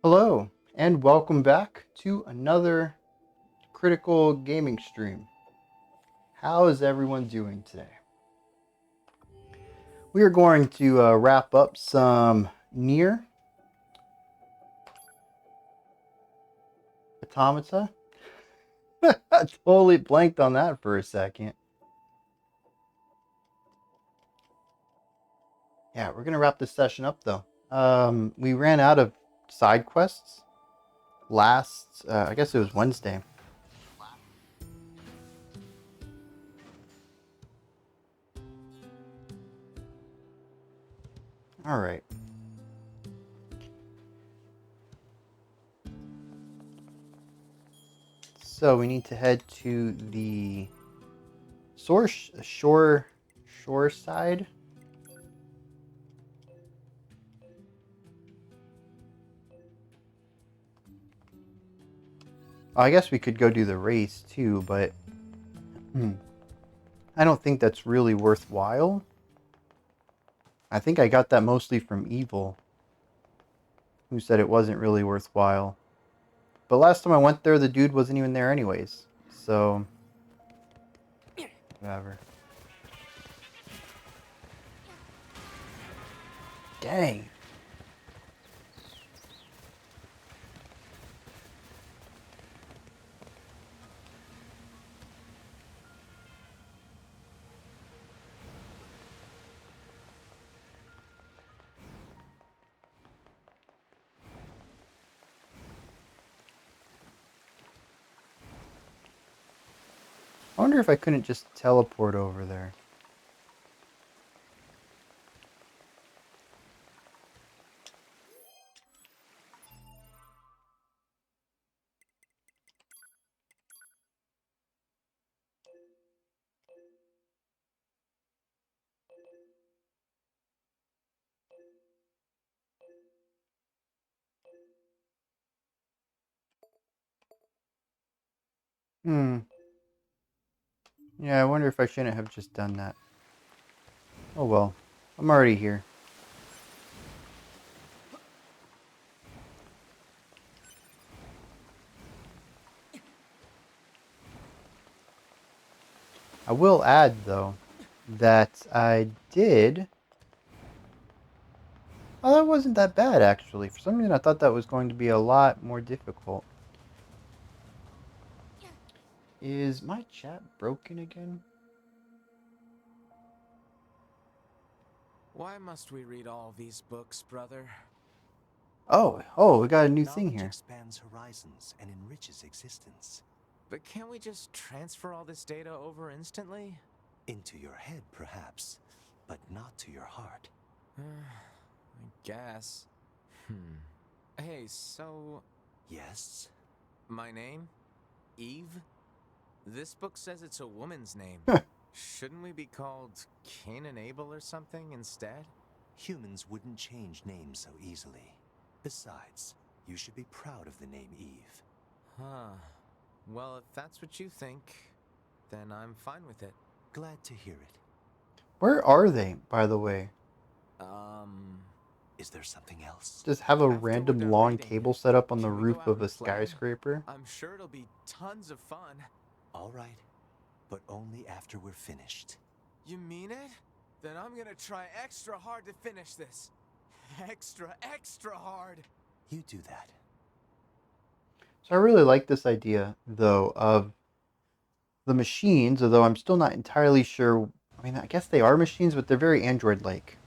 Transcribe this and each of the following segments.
Hello, and welcome back to another critical gaming stream. How is everyone doing today? We are going to wrap up some Nier Automata. I totally blanked on that for a second. Yeah, we're going to wrap this session up though. We ran out of side quests last, I guess it was Wednesday. All right. So we need to head to the shore side. I guess we could go do the race too, but I don't think that's really worthwhile. I think I got that mostly from Evil, who said it wasn't really worthwhile. But last time I went there, the dude wasn't even there anyways. So, whatever. Dang. I wonder if I couldn't just teleport over there. Hmm. Yeah, I wonder if I shouldn't have just done that. Oh well. I'm already here. I will add, though, that I did... Oh, that wasn't that bad, actually. For some reason, I thought that was going to be a lot more difficult. Is my chat broken again? Why must we read all these books, brother? Oh, we got a new thing Knowledge here. expands horizons and enriches existence. But can't we just transfer all this data over instantly? Into your head, perhaps, but not to your heart. I guess. Hey, so... Yes? my name? Eve? This book says it's a woman's name. Shouldn't we be called Cain and Abel or something instead? Humans wouldn't change names so easily. Besides, you should be proud of the name Eve. Huh. Well, if that's what you think, then I'm fine with it. Glad to hear it. Where are they, by the way? Is there something else? Just have a After we're random done long reading, table set up on the can we go roof out of a and play? skyscraper? I'm sure it'll be tons of fun. All right, but only after we're finished. You mean it? Then I'm gonna try extra hard to finish this. Extra hard. You do that. So I really like this idea, though, of the machines, although I'm still not entirely sure. I mean, I guess they are machines, but they're very Android-like.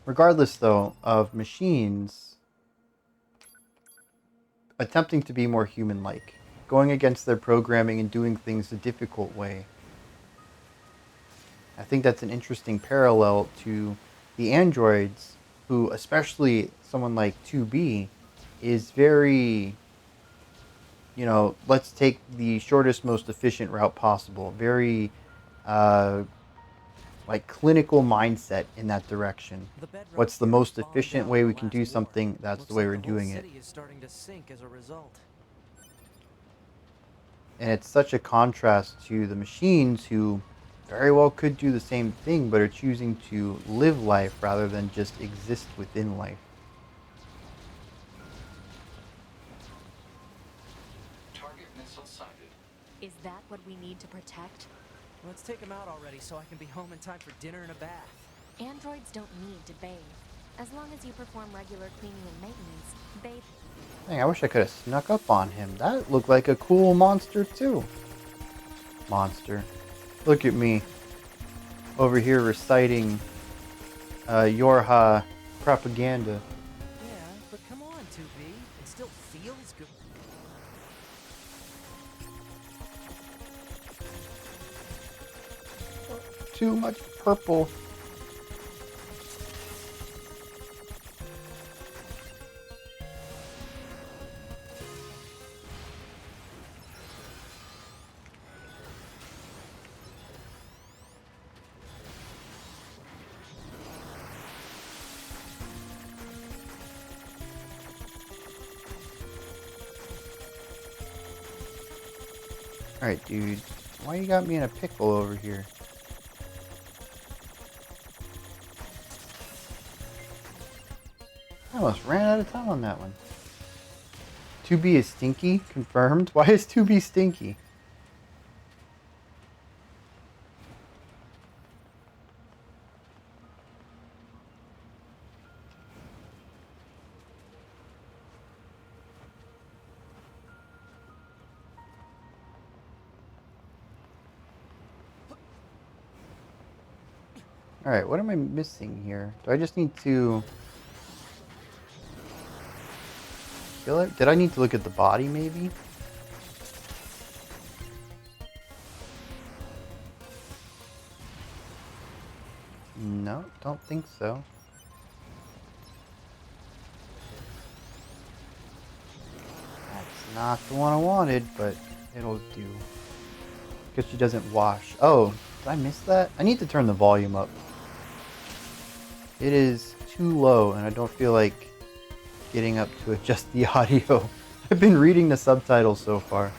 Regardless, though, of machines attempting to be more human-like, going against their programming and doing things a difficult way. I think that's an interesting parallel to the androids, who, especially someone like 2B, is very, let's take the shortest, most efficient route possible. Very, uh, like, clinical mindset in that direction. What's the most efficient way we can do something? That's the way we're doing it. City is starting to sink as a result. And it's such a contrast to the machines who very well could do the same thing, but are choosing to live life rather than just exist within life. we need to protect? Let's take him out already so I can be home in time for dinner and a bath. Androids don't need to bathe. As long as you perform regular cleaning and maintenance, bathe. Dang, I wish I could have snuck up on him. That looked like a cool monster too. Monster. Look at me. Over here reciting Yorha propaganda. Yeah, but come on, 2B. It still feels good. Too much purple. Alright, dude. Why you got me in a pickle over here? I almost ran out of time on that one. 2B is stinky? Confirmed? Why is 2B stinky? Alright, what am I missing here? Do I just need to kill it? Did I need to look at the body, maybe? No, don't think so. That's not the one I wanted, but it'll do. Because she doesn't wash. Oh, did I miss that? I need to turn the volume up. It is too low, and I don't feel like getting up to adjust the audio. I've been reading the subtitles so far.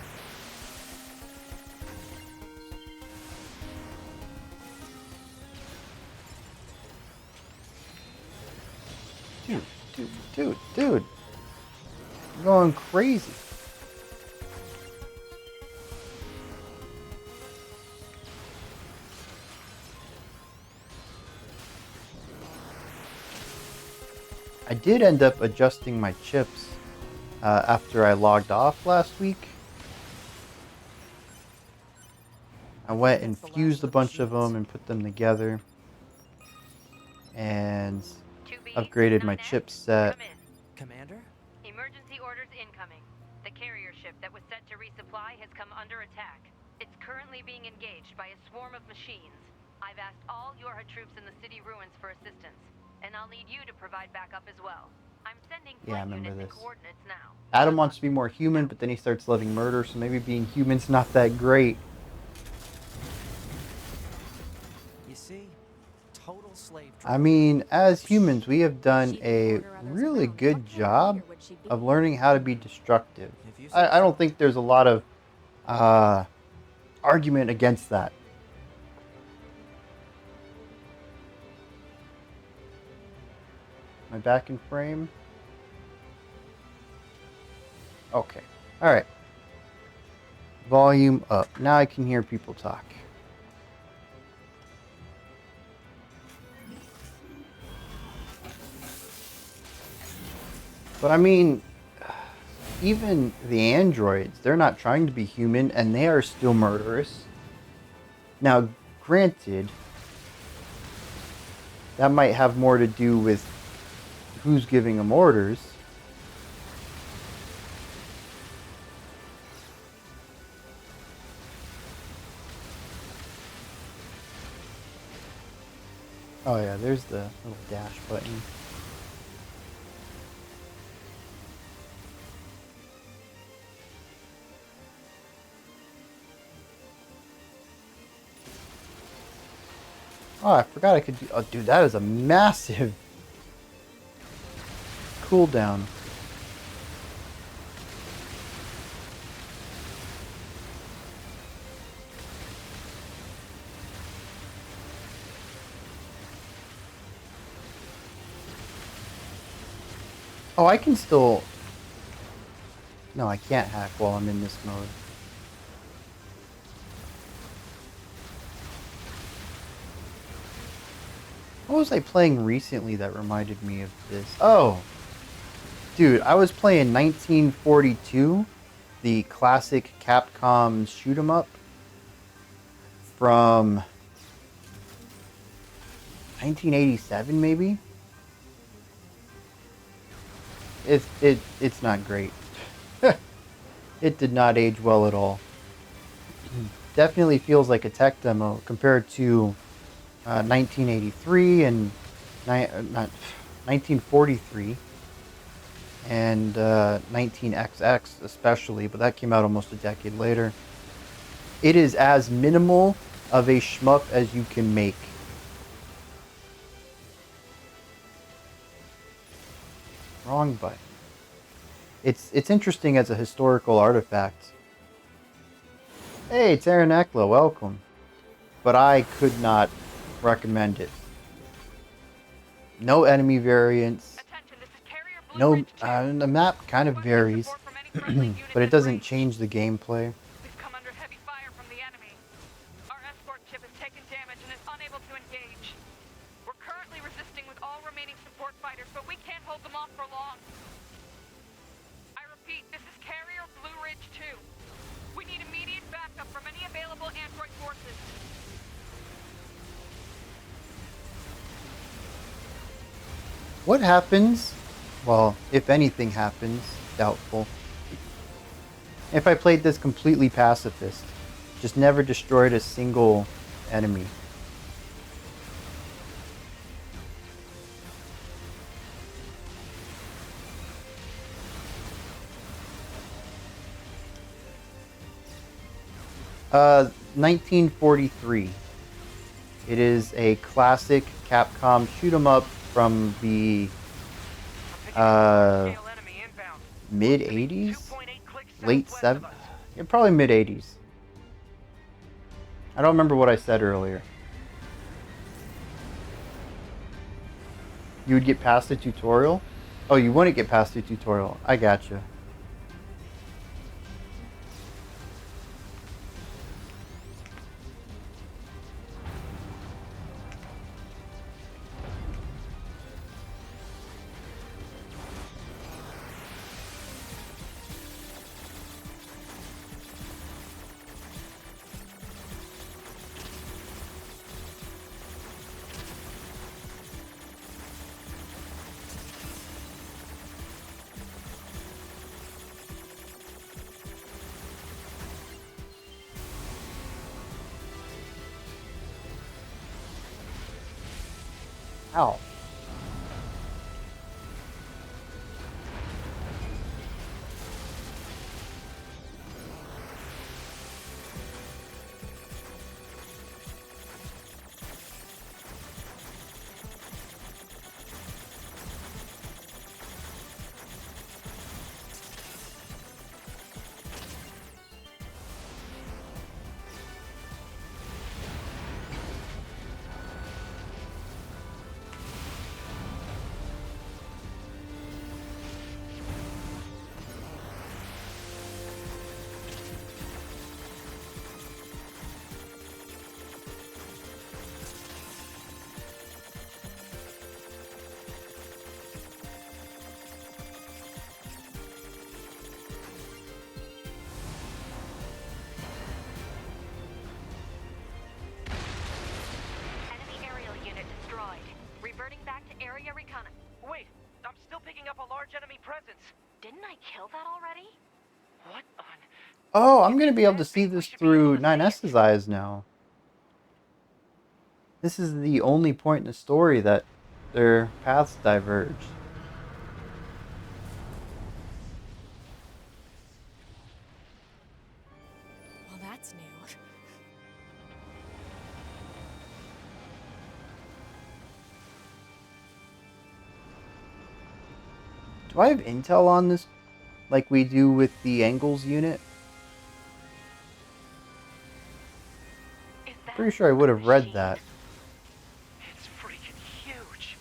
Dude. You're going crazy. I did end up adjusting my chips after I logged off last week. I went and fused a bunch of them and put them together. And upgraded my chipset. Commander? Emergency orders incoming. The carrier ship that was set to resupply has come under attack. It's currently being engaged by a swarm of machines. I've asked all Yorha troops in the city ruins for assistance, and I'll need you to provide backup as well. I'm sending Yeah, I flight remember units and this. coordinates now. Adam wants to be more human, but then he starts loving murder, so maybe being human's not that great. You see? Total slave trade. I mean, as humans, we have done a really good job of learning how to be destructive. If you say I don't so. think there's a lot of argument against that. Am I back in frame? Okay. Alright. Volume up. Now I can hear people talk. But I mean, even the androids, they're not trying to be human, and they are still murderous. Now, granted, that might have more to do with who's giving them orders. Oh yeah, there's the little dash button. Oh, I forgot I could do... Oh, dude, that is a massive cooldown. Oh, I can still... No, I can't hack while I'm in this mode. What was I playing recently that reminded me of this? Oh, dude, I was playing 1942, the classic Capcom shoot 'em up from 1987, maybe. It's not great. It did not age well at all. Definitely feels like a tech demo compared to 1983 and not 1943 and 19XX especially, but that came out almost a decade later. It is as minimal of a shmup as you can make. Wrong button. It's interesting as a historical artifact. Hey, Taranekla, welcome. But I could not recommend it. No enemy variants. Attention, this is Carrier Blue No, Ridge 2. the map kind of Requesting varies, support from any friendly but it units in doesn't range. change the gameplay. We've come under heavy fire from the enemy. Our escort ship has taken damage and is unable to engage. We're currently resisting with all remaining support fighters, but we can't hold them off for long. I repeat, this is Carrier Blue Ridge 2. We need immediate backup from any available android forces. What happens? Well, if anything happens, doubtful. If I played this completely pacifist, just never destroyed a single enemy. Uh, 1943. It is a classic Capcom shoot 'em up from the mid 80s, late 7, yeah, probably mid 80s. I don't remember what I said earlier. You would get past the tutorial? Oh, you wouldn't get past the tutorial. I gotcha. Ow. Enemy aerial unit destroyed. Reverting back to area recon. Wait, I'm still picking up a large enemy presence. Didn't I kill that already? What on? Oh, I'm going to be able to see this through 9S's eyes now. This is the only point in the story that their paths diverge. Well, that's new. Do I have intel on this like we do with the Angles unit? Is that Pretty sure I would have read that. It's freaking huge.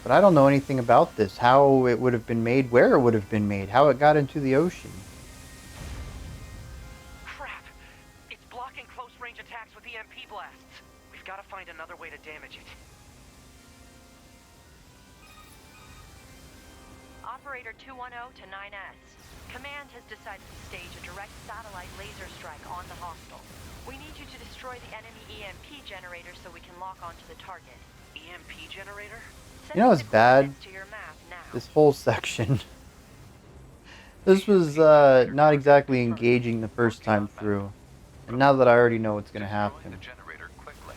But I don't know anything about this. How it would have been made, where it would have been made, how it got into the ocean. Crap! It's blocking close-range attacks with EMP blasts. We've got to find another way to damage it. Operator 210 to 9S. Command has decided to stage a direct satellite laser strike on the hostel. We need you to destroy the enemy EMP generator so we can lock onto the target. EMP generator? You know what's bad? To your map now. This whole section. This was not exactly engaging the first time through. And now that I already know what's going to happen. The generator quickly.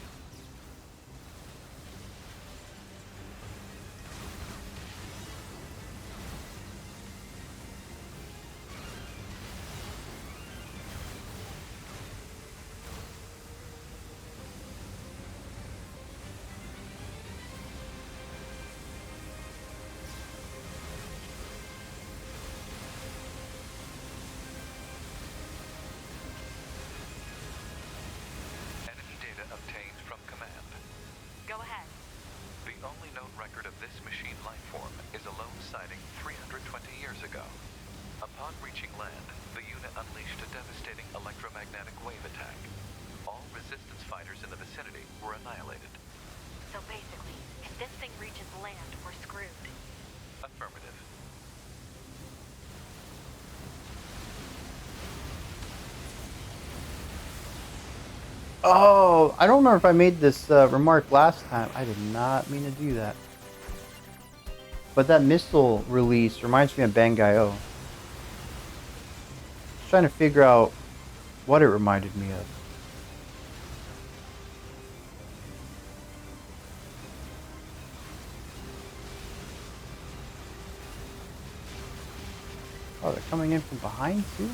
Enemy data obtained from command. Go ahead. The only known record of this machine life form is a lone sighting 320 years ago. Upon reaching land, the unit unleashed a devastating electromagnetic wave attack. All resistance fighters in the vicinity were annihilated. So basically, if this thing reaches land, we're screwed. Affirmative. Oh, I don't remember if I made this remark last time. I did not mean to do that. But that missile release reminds me of Bangai-O. Just trying to figure out what it reminded me of. Oh, they're coming in from behind too?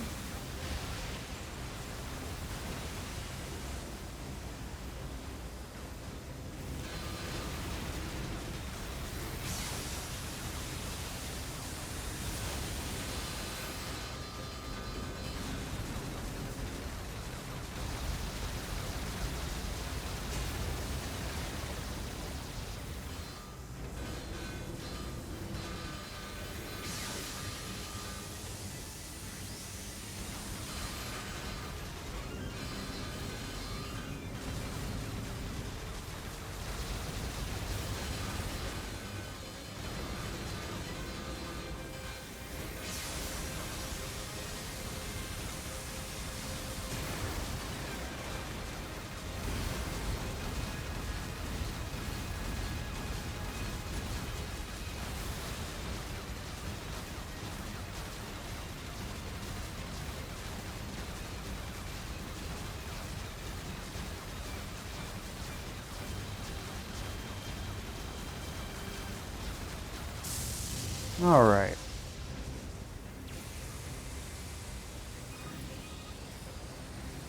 Alright.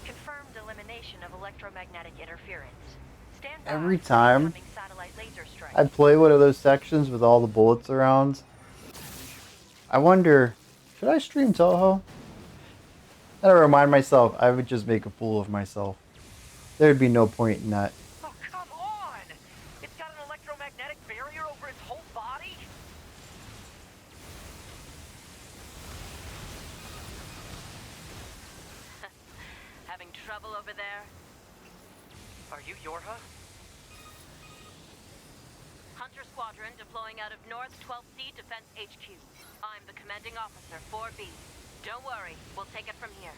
Confirmed elimination of electromagnetic interference. Stand by Every for time incoming satellite laser strike. I play one of those sections with all the bullets around, I wonder, should I stream Toho? And I remind myself I would just make a fool of myself. There'd be no point in that. Oh, come on! It's got an electromagnetic barrier over its whole body? Having trouble over there? Are you Yorha? Hunter Squadron deploying out of North 12C Defense HQ. I'm the commanding officer, 4B. Don't worry, we'll take it from here.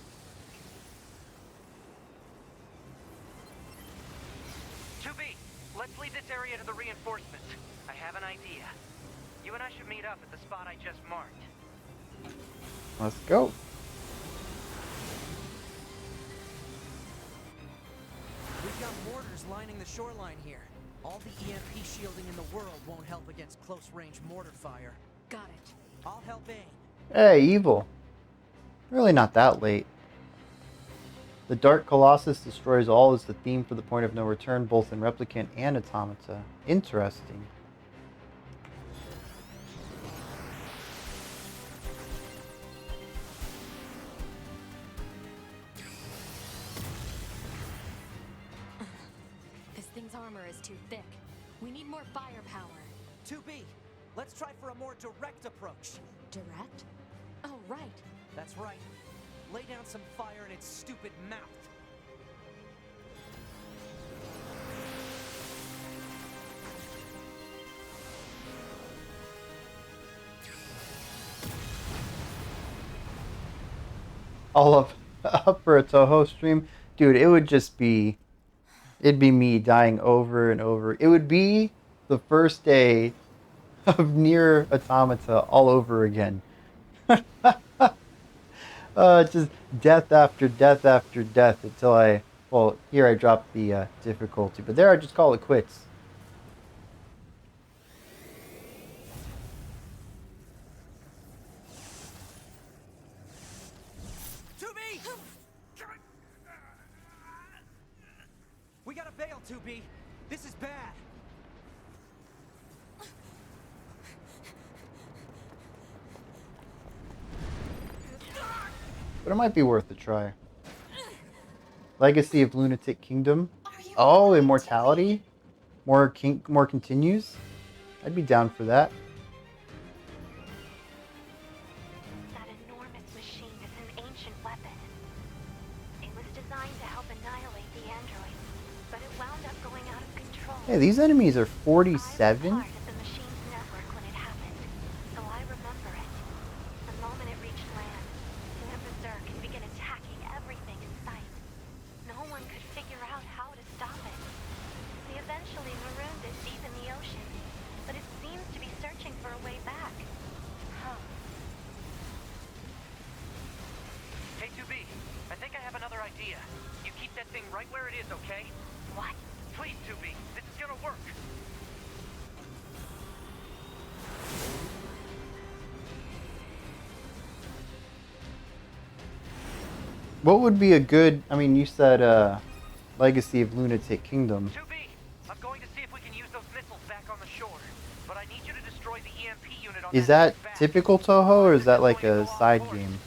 Let's leave this area to the reinforcements. I have an idea. You and I should meet up at the spot I just marked. Let's go. We've got mortars lining the shoreline here. All the EMP shielding in the world won't help against close-range mortar fire. Got it. I'll help aim. Hey, evil. Really not that late. The Dark Colossus destroys all is the theme for the point of no return, both in Replicant and Automata. Interesting. This thing's armor is too thick. We need more firepower. 2B, let's try for a more direct approach. Direct? Oh, right. That's right. Lay down some fire in its stupid mouth. All up for a Toho stream, dude. It would just be, it'd be me dying over and over. It would be the first day of Nier Automata all over again. Just death after death after death until well, here I dropped the difficulty, but there I just call it quits. We gotta bail, 2B. This is bad. But it might be worth a try. Legacy of Lunatic Kingdom. Oh, immortality? More continues? I'd be down for that. That enormous machine is an ancient weapon. It was designed to help annihilate the androids, but it wound up going out of control. Hey, these enemies are I was 47? part of the machine's network when it happened, so I remember it. The moment it reached land, it went berserk and began attacking everything in sight. No one could figure out how to stop it. We eventually marooned it deep in the ocean, but it seems to be searching for a way back. Huh. Hey, 2B, I think I have another idea. You keep that thing right where it is, okay? What? Please, 2B, this is gonna work. What would be a good... I mean, you said Legacy of Lunatic Kingdom. 2B, I'm going to see if we can use those missiles back on the shore. But I need you to destroy the EMP unit on Is that back. typical Toho, or is that like a side game?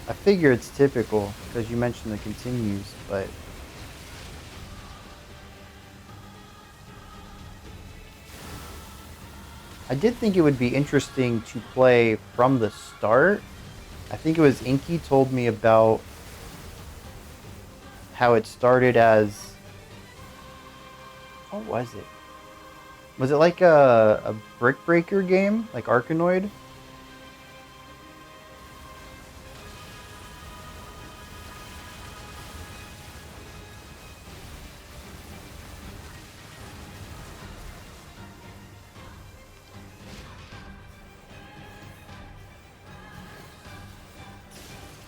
I figure it's typical, because you mentioned the continues, but... I did think it would be interesting to play from the start. I think it was Inky told me about how it started as... What was it? Was it like a brick breaker game? Like Arkanoid?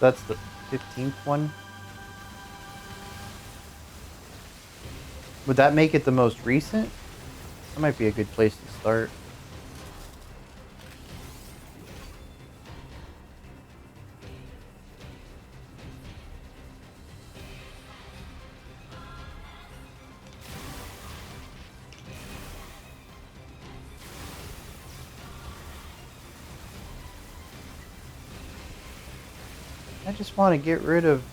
That's the 15th one. Would that make it the most recent? That might be a good place to start. I just want to get rid of...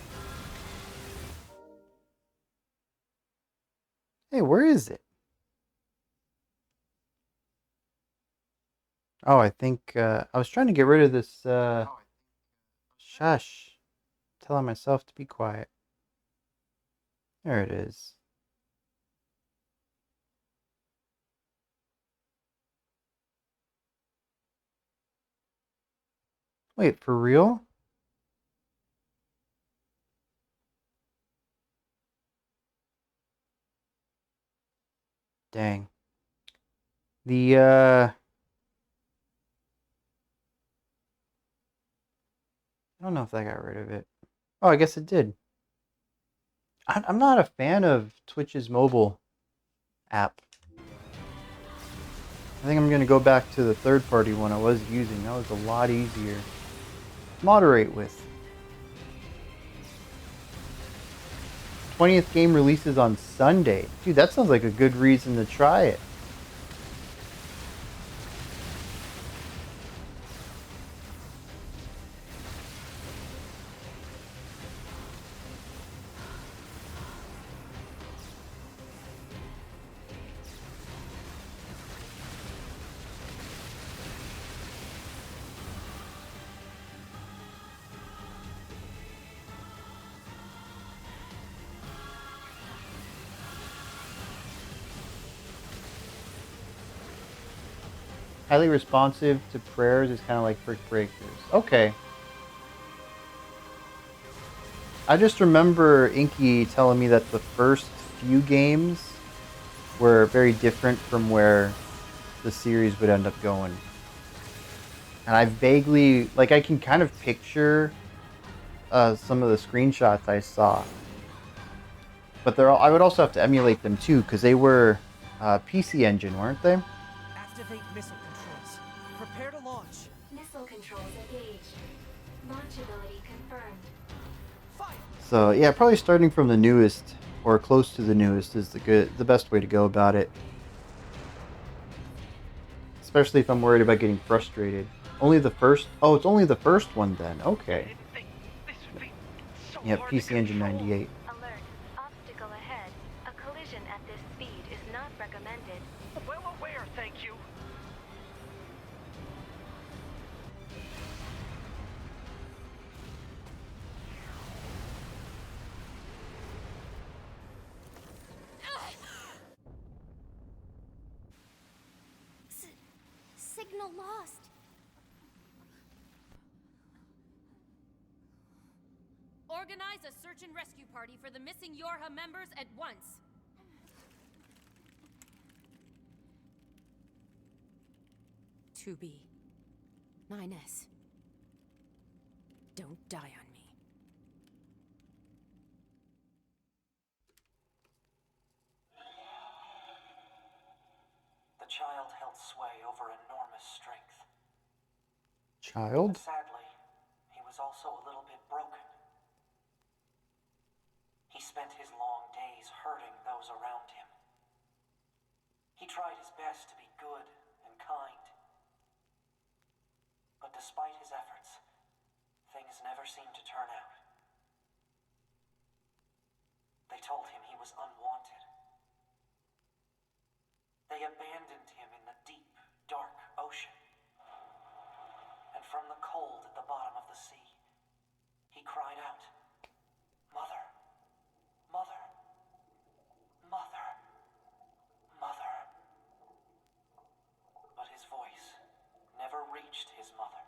Hey, where is it? Oh, I think I was trying to get rid of this shush. Telling myself to be quiet. There it is. Wait, for real? Dang. The I don't know if that got rid of it. Oh, I guess it did. I'm not a fan of Twitch's mobile app. I think I'm going to go back to the third-party one I was using. That was a lot easier to moderate with. 20th game releases on Sunday. Dude, that sounds like a good reason to try it. Highly responsive to prayers is kind of like brick breakers. Okay. I just remember Inky telling me that the first few games were very different from where the series would end up going. And I vaguely, like, I can kind of picture some of the screenshots I saw. But I would also have to emulate them too, because they were PC Engine, weren't they? Activate missile controls. Prepare to launch. Missile controls engaged. Launch ability confirmed. Fire! So yeah, probably starting from the newest or close to the newest is the best way to go about it. Especially if I'm worried about getting frustrated. Only the first. Oh, it's only the first one then. Okay. Didn't think this would be so Yeah, hard to PC Engine control. 98. Alert. Obstacle ahead. A collision at this speed is not recommended. Well aware, thank you. Signal lost. Organize a search and rescue party for the missing Yorha members at once. 2B. 9S. Don't die on me. The child held sway over enormous strength. Child? But sadly, he was also a little bit broken. He spent his long days hurting those around him. He tried his best to be good and kind. But despite his efforts, things never seemed to turn out. They told him he was unwanted. They abandoned him in the deep, dark ocean. And from the cold at the bottom of the sea, he cried out, "Mother, Mother, Mother, Mother." But his voice never reached his mother.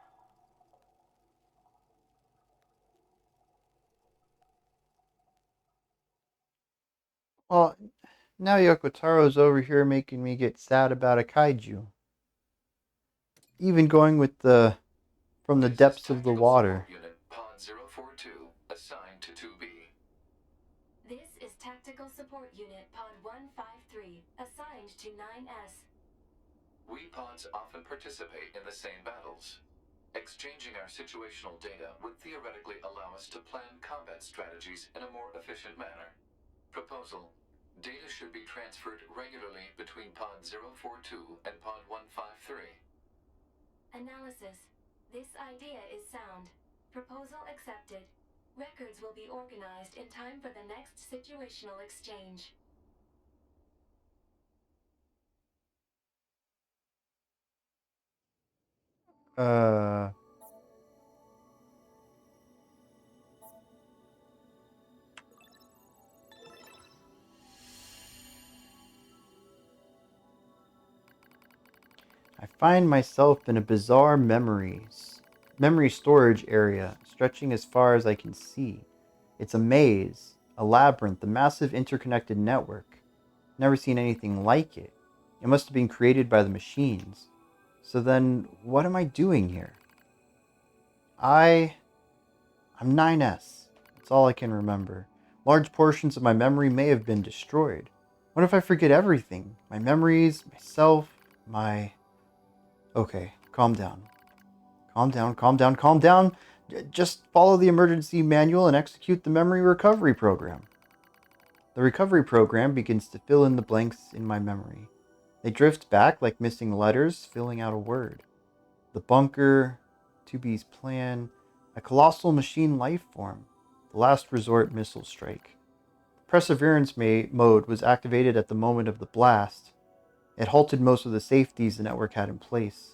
Well, now Yokotaro's over here making me get sad about a kaiju. Even going with the from the depths of the water. Unit Pod 042 assigned to 2B. This is Tactical Support Unit Pod 153, assigned to 9S. We pods often participate in the same battles. Exchanging our situational data would theoretically allow us to plan combat strategies in a more efficient manner. Proposal: data should be transferred regularly between Pod 042 and Pod 153. Analysis. This idea is sound. Proposal accepted. Records will be organized in time for the next situational exchange. I find myself in a bizarre memory storage area stretching as far as I can see. It's a maze, a labyrinth, a massive interconnected network. Never seen anything like it. It must have been created by the machines. So then, what am I doing here? I'm 9S. That's all I can remember. Large portions of my memory may have been destroyed. What if I forget everything? My memories, myself, my... Okay, calm down. Calm down, calm down, calm down. Just follow the emergency manual and execute the memory recovery program. The recovery program begins to fill in the blanks in my memory. They drift back like missing letters, filling out a word. The bunker, 2B's plan, a colossal machine life form, the last resort missile strike. Perseverance mode was activated at the moment of the blast. It halted most of the safeties the network had in place.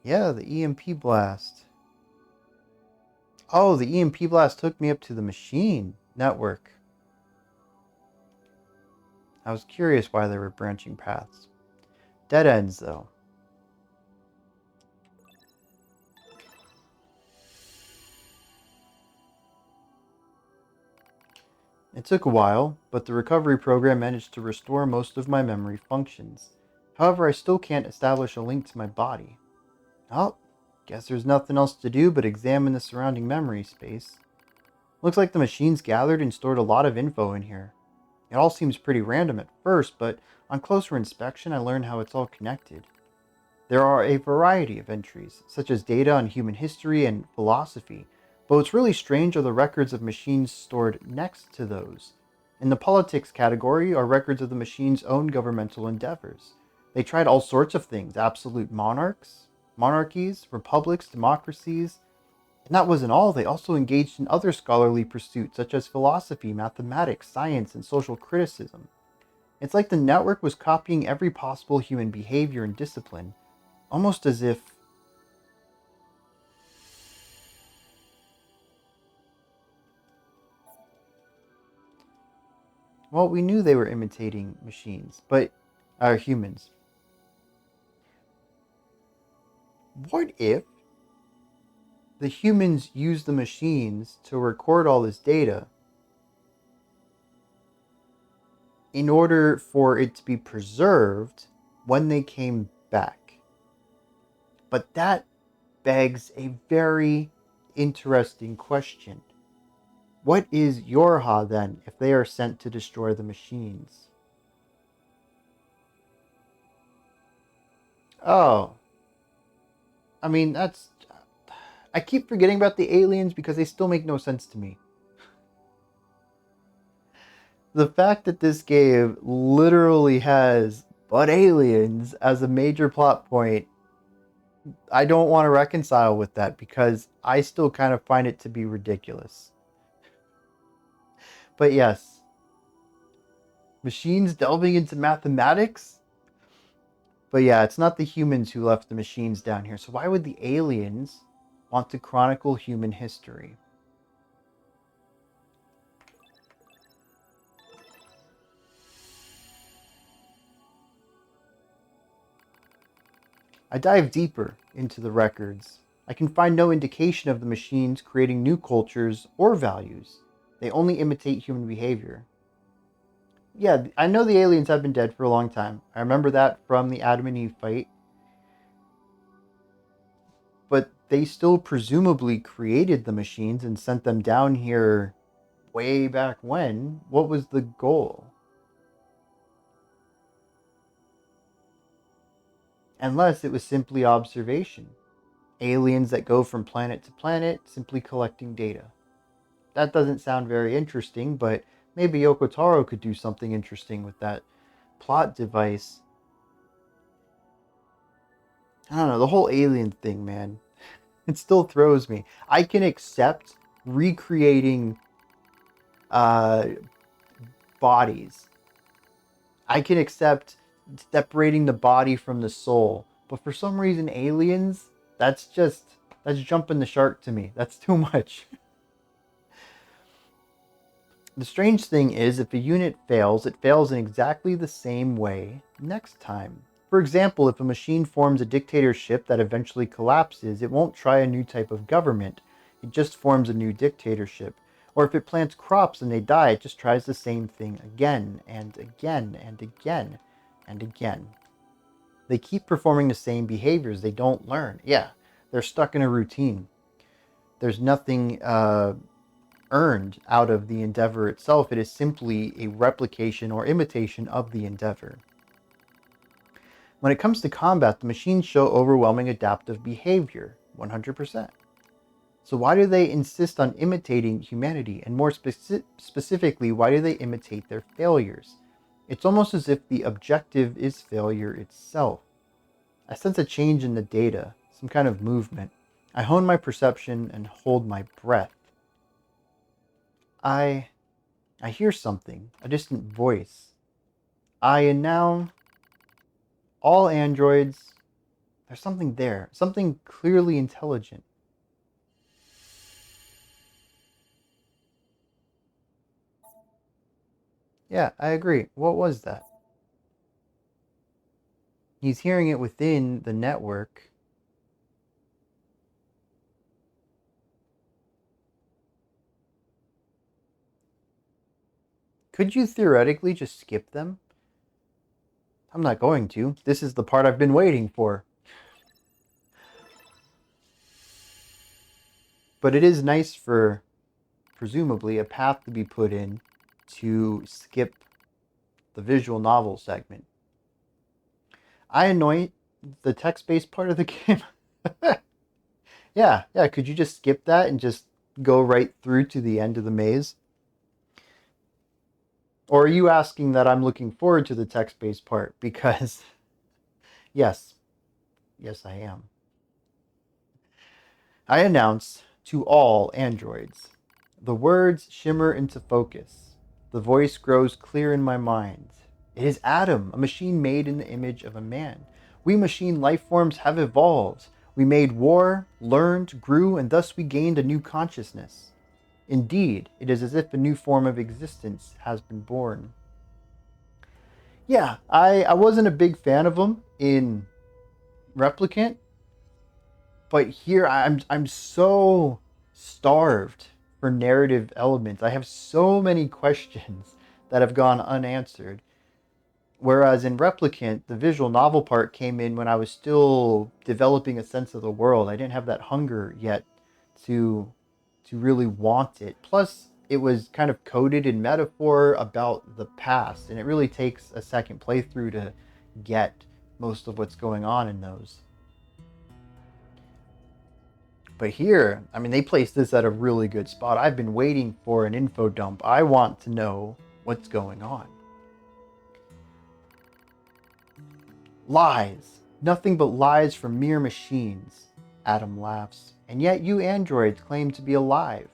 Yeah, the EMP blast. Oh, the EMP blast took me up to the machine network. I was curious why there were branching paths. Dead ends, though. It took a while, but the recovery program managed to restore most of my memory functions. However, I still can't establish a link to my body. Oh, guess there's nothing else to do but examine the surrounding memory space. Looks like the machines gathered and stored a lot of info in here. It all seems pretty random at first, but on closer inspection I learn how it's all connected. There are a variety of entries, such as data on human history and philosophy, but what's really strange are the records of machines stored next to those. In the politics category are records of the machine's own governmental endeavors. They tried all sorts of things: absolute monarchies, republics, democracies. And that wasn't all, they also engaged in other scholarly pursuits such as philosophy, mathematics, science, and social criticism. It's like the network was copying every possible human behavior and discipline, almost as if, well, we knew they were imitating machines, but humans. What if the humans used the machines to record all this data in order for it to be preserved when they came back? But that begs a very interesting question. What is Yorha then if they are sent to destroy the machines? Oh, I mean, that's. I keep forgetting about the aliens because they still make no sense to me. The fact that this game literally has but aliens as a major plot point, I don't want to reconcile with that because I still kind of find it to be ridiculous. But yes, machines delving into mathematics? But yeah, it's not the humans who left the machines down here. So why would the aliens want to chronicle human history? I dive deeper into the records. I can find no indication of the machines creating new cultures or values. They only imitate human behavior. Yeah, I know the aliens have been dead for a long time. I remember that from the Adam and Eve fight. But they still presumably created the machines and sent them down here way back when. What was the goal? Unless it was simply observation. Aliens that go from planet to planet simply collecting data. That doesn't sound very interesting, but maybe Yoko Taro could do something interesting with that plot device. I don't know, the whole alien thing, man. It still throws me. I can accept recreating uh, bodies. I can accept separating the body from the soul. But for some reason, aliens, that's jumping the shark to me. That's too much. The strange thing is, if a unit fails, it fails in exactly the same way next time. For example, if a machine forms a dictatorship that eventually collapses, it won't try a new type of government. It just forms a new dictatorship. Or if it plants crops and they die, it just tries the same thing again and again and again and again. They keep performing the same behaviors. They don't learn. Yeah, they're stuck in a routine. There's nothing earned out of the endeavor itself. It is simply a replication or imitation of the endeavor. When it comes to combat, the machines show overwhelming adaptive behavior, 100%. So why do they insist on imitating humanity? And more specifically, why do they imitate their failures? It's almost as if the objective is failure itself. I sense a change in the data, some kind of movement. I hone my perception and hold my breath. I hear something, a distant voice. I and now all androids, there's something there, something clearly intelligent. Yeah, I agree. What was that? He's hearing it within the network. Could you theoretically just skip them? I'm not going to. This is the part I've been waiting for. But it is nice for, presumably, a path to be put in to skip the visual novel segment. I annoy the text-based part of the game. Yeah, could you just skip that and just go right through to the end of the maze? Or are you asking that I'm looking forward to the text-based part? Because, yes, I am. I announce to all androids. The words shimmer into focus. The voice grows clear in my mind. It is Adam, a machine made in the image of a man. We machine life forms have evolved. We made war, learned, grew, and thus we gained a new consciousness. Indeed, it is as if a new form of existence has been born. Yeah, I wasn't a big fan of him in Replicant, but here I'm so starved for narrative elements. I have so many questions that have gone unanswered. Whereas in Replicant, the visual novel part came in when I was still developing a sense of the world. I didn't have that hunger yet to really want it. Plus, it was kind of coded in metaphor about the past, and it really takes a second playthrough to get most of what's going on in those. But here, I mean, they placed this at a really good spot. I've been waiting for an info dump. I want to know what's going on. Lies. Nothing but lies from mere machines. Adam laughs. And yet you androids claim to be alive.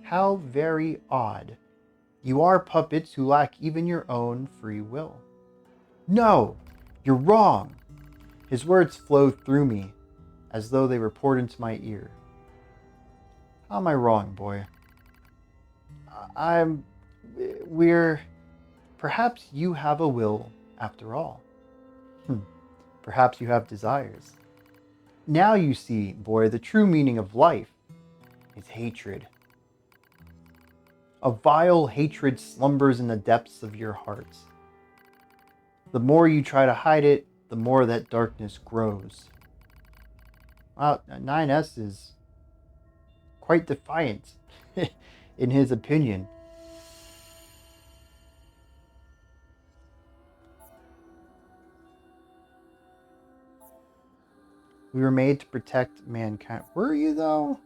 How very odd. You are puppets who lack even your own free will. No, you're wrong. His words flow through me as though they were poured into my ear. How am I wrong, boy? I'm. We're. Perhaps you have a will after all. Perhaps you have desires. Now you see, boy, the true meaning of life is hatred. A vile hatred slumbers in the depths of your hearts. The more you try to hide it, the more that darkness grows. Well, 9S is quite defiant in his opinion. We were made to protect mankind. Were you, though?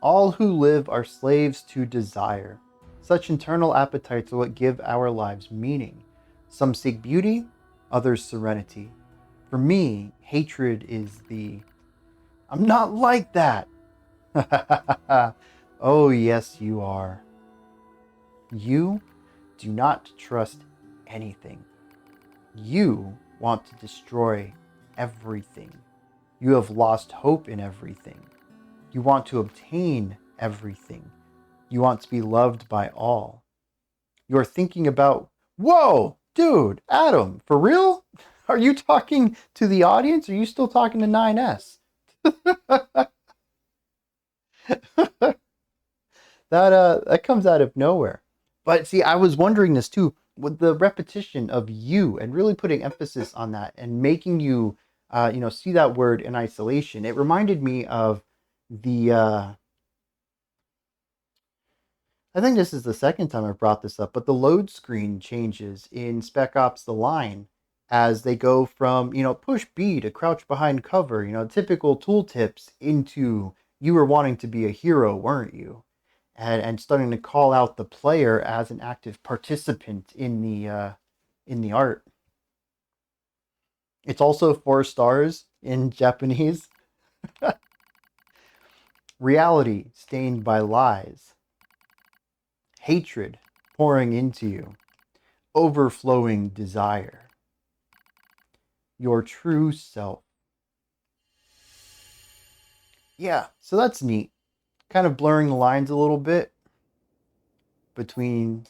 All who live are slaves to desire. Such internal appetites are what give our lives meaning. Some seek beauty, others serenity. For me, hatred is the... I'm not like that! Oh, yes, you are. You do not trust anything. You want to destroy everything. You have lost hope in everything. You want to obtain everything. You want to be loved by all. You're thinking about, whoa, dude, Adam, for real? Are you talking to the audience? Or are you still talking to 9S? That comes out of nowhere. But see, I was wondering this too, with the repetition of you and really putting emphasis on that and making you, see that word in isolation. It reminded me of the. I think this is the second time I've brought this up, but the load screen changes in Spec Ops: The Line as they go from push B to crouch behind cover, typical tooltips into you were wanting to be a hero, weren't you? And starting to call out the player as an active participant in the art. It's also 4 stars in Japanese. Reality stained by lies. Hatred pouring into you. Overflowing desire. Your true self. Yeah, so that's neat. Kind of blurring the lines a little bit between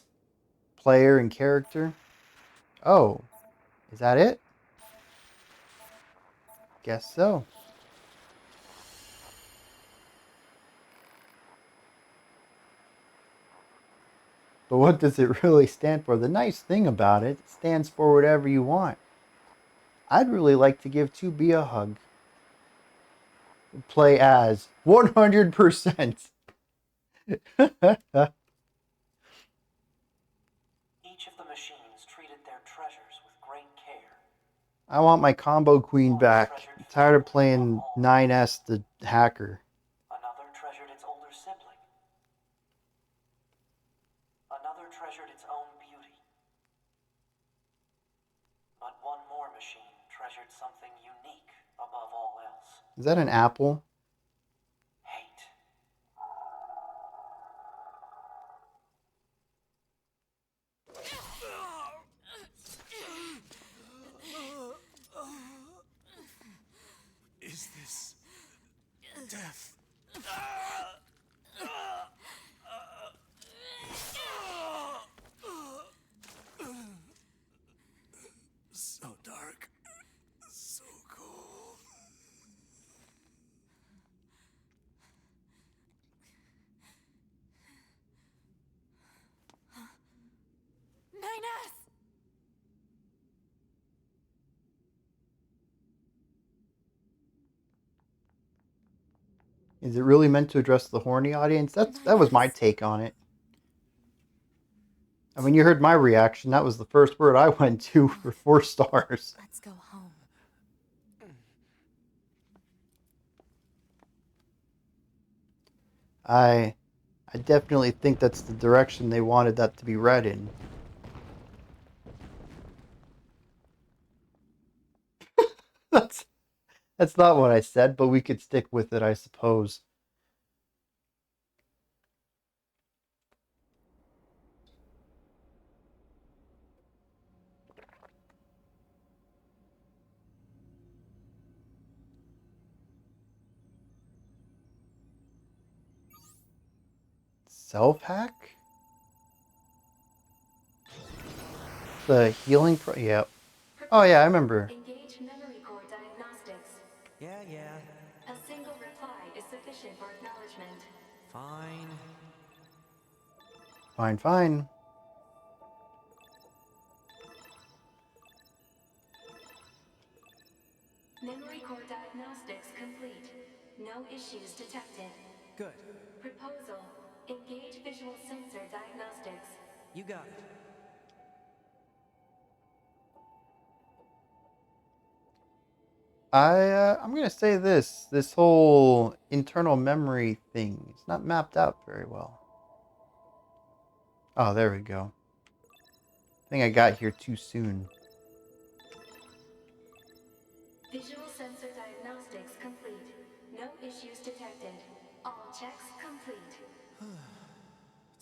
player and character. Oh, is that it? Guess so. But what does it really stand for? The nice thing about it, it stands for whatever you want. I'd really like to give 2B a hug. Play as 100%. Each of the machines treated their treasures with great care. I want my combo queen One back. treasured I'm tired of family playing above all. 9S the hacker. Another treasured its older sibling. Another treasured its own beauty. But one more machine treasured something unique above all else. Is that an apple? Hate. Is this death? So dark, so cold. 9S! Is it really meant to address the horny audience? That was my take on it. I mean, you heard my reaction. That was the first word I went to for 4 stars. Let's go home. I definitely think that's the direction they wanted that to be read in. that's that's not what I said, but we could stick with it, I suppose. Self-hack? The healing yep. Oh yeah, I remember. Engage memory core diagnostics. Yeah. A single reply is sufficient for acknowledgement. Fine. Fine. Memory core diagnostics complete. No issues detected. Good. Proposal. Engage visual sensor diagnostics. You got it. I'm gonna say this whole internal memory thing is not mapped out very well. Oh, there we go. I think I got here too soon. Visual sensor diagnostics complete. No issues detected. All checks complete.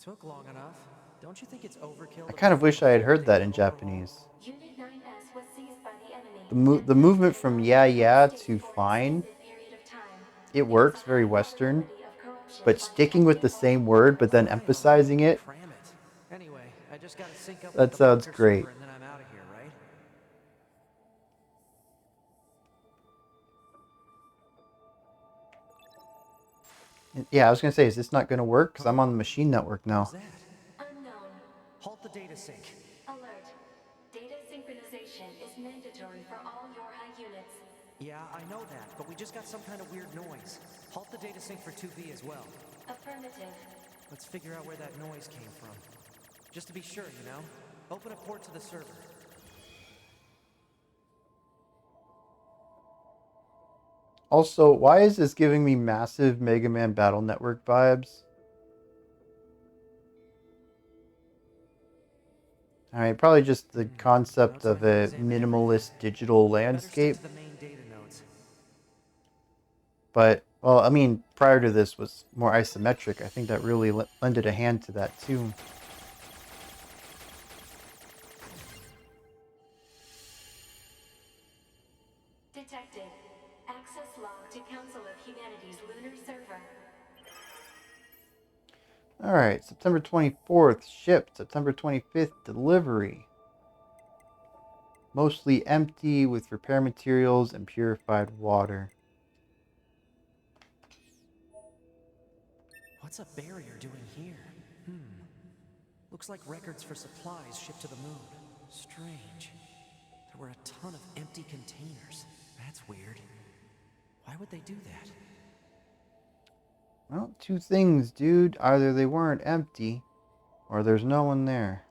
Took long enough. Don't you think it's overkill I to kind of perform wish a I had full heard that data in overhaul? Japanese. Unit 9S was seized by the enemy. The movement from yeah to fine, it There is works a very high Western, probability of corruption but by the sticking with enemy the of all same word but then universe. emphasizing it, Cram it. Anyway, I just gotta sync up with that the sounds bunker great. server and then I'm out of here, right? Yeah, I was gonna say, is this not gonna work? Because I'm on the machine network What was now. that? Unknown. Halt the data sync. Alert. Data synchronization is mandatory for all your high units. Yeah, I know that, but we just got some kind of weird noise. Halt the data sync for 2B as well. Affirmative. Let's figure out where that noise came from. Just to be sure, you know? Open a port to the server. Also, why is this giving me massive Mega Man Battle Network vibes? Alright, probably just the concept Notes on of how to a examine minimalist everything. digital Better stick landscape. to the main data nodes. But, well, I mean, prior to this was more isometric. I think that really lended a hand to that too. Detected. Access log to counselor of Humanity's lunar server. Alright, September 24th, shipped. September 25th, delivery. Mostly empty with repair materials and purified water. What's a barrier doing here? Looks like records for supplies shipped to the moon. Strange. There were a ton of empty containers. That's weird. Why would they do that? Well, two things, dude. Either they weren't empty, or there's no one there.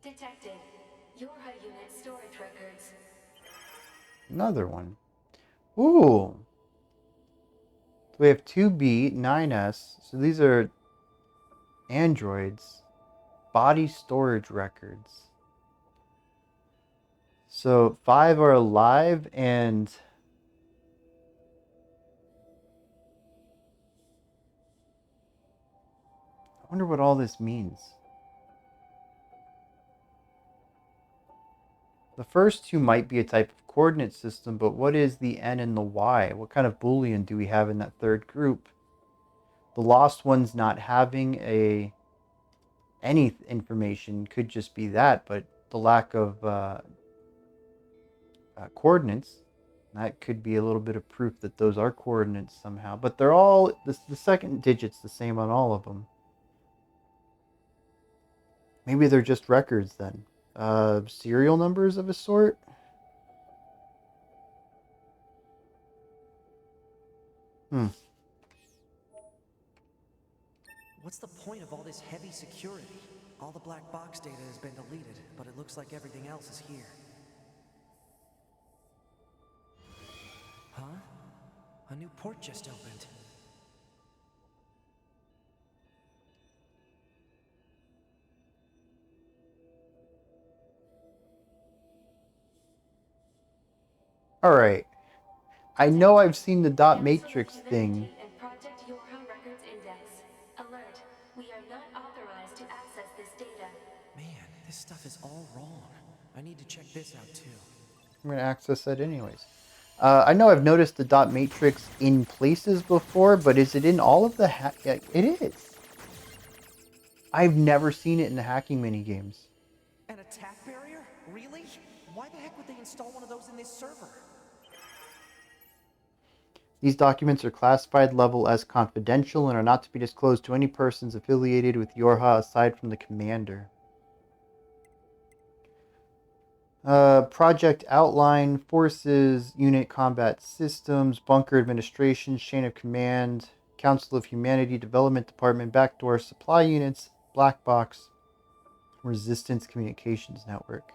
Detected. Yorha unit storage records. Another one. Ooh. We have 2B, 9S. So these are androids. Body storage records. So 5 are alive and... I wonder what all this means. The first two might be a type of coordinate system, but what is the N and the Y? What kind of Boolean do we have in that third group? The lost ones not having any information could just be that, but the lack of coordinates, that could be a little bit of proof that those are coordinates somehow. But they're all, the second digit's the same on all of them. Maybe they're just records then. Serial numbers of a sort? What's the point of all this heavy security? All the black box data has been deleted, but it looks like everything else is here. Huh? A new port just opened. Alright. I know I've seen the dot Council of matrix thing. Humanity and Project Yorha Records Index. Alert. We are not authorized to access this data. Man, this stuff is all wrong. I need to check this out too. I'm going to access that anyways. I know I've noticed the dot matrix in places before, but is it in all of the yeah, it is. I've never seen it in the hacking minigames. An attack barrier? Really? Why the heck would they install one of those in this server? These documents are classified level as confidential and are not to be disclosed to any persons affiliated with Yorha aside from the commander. Project outline, forces, unit combat systems, bunker administration, chain of command, Council of Humanity, development department, backdoor, supply units, black box, resistance communications network.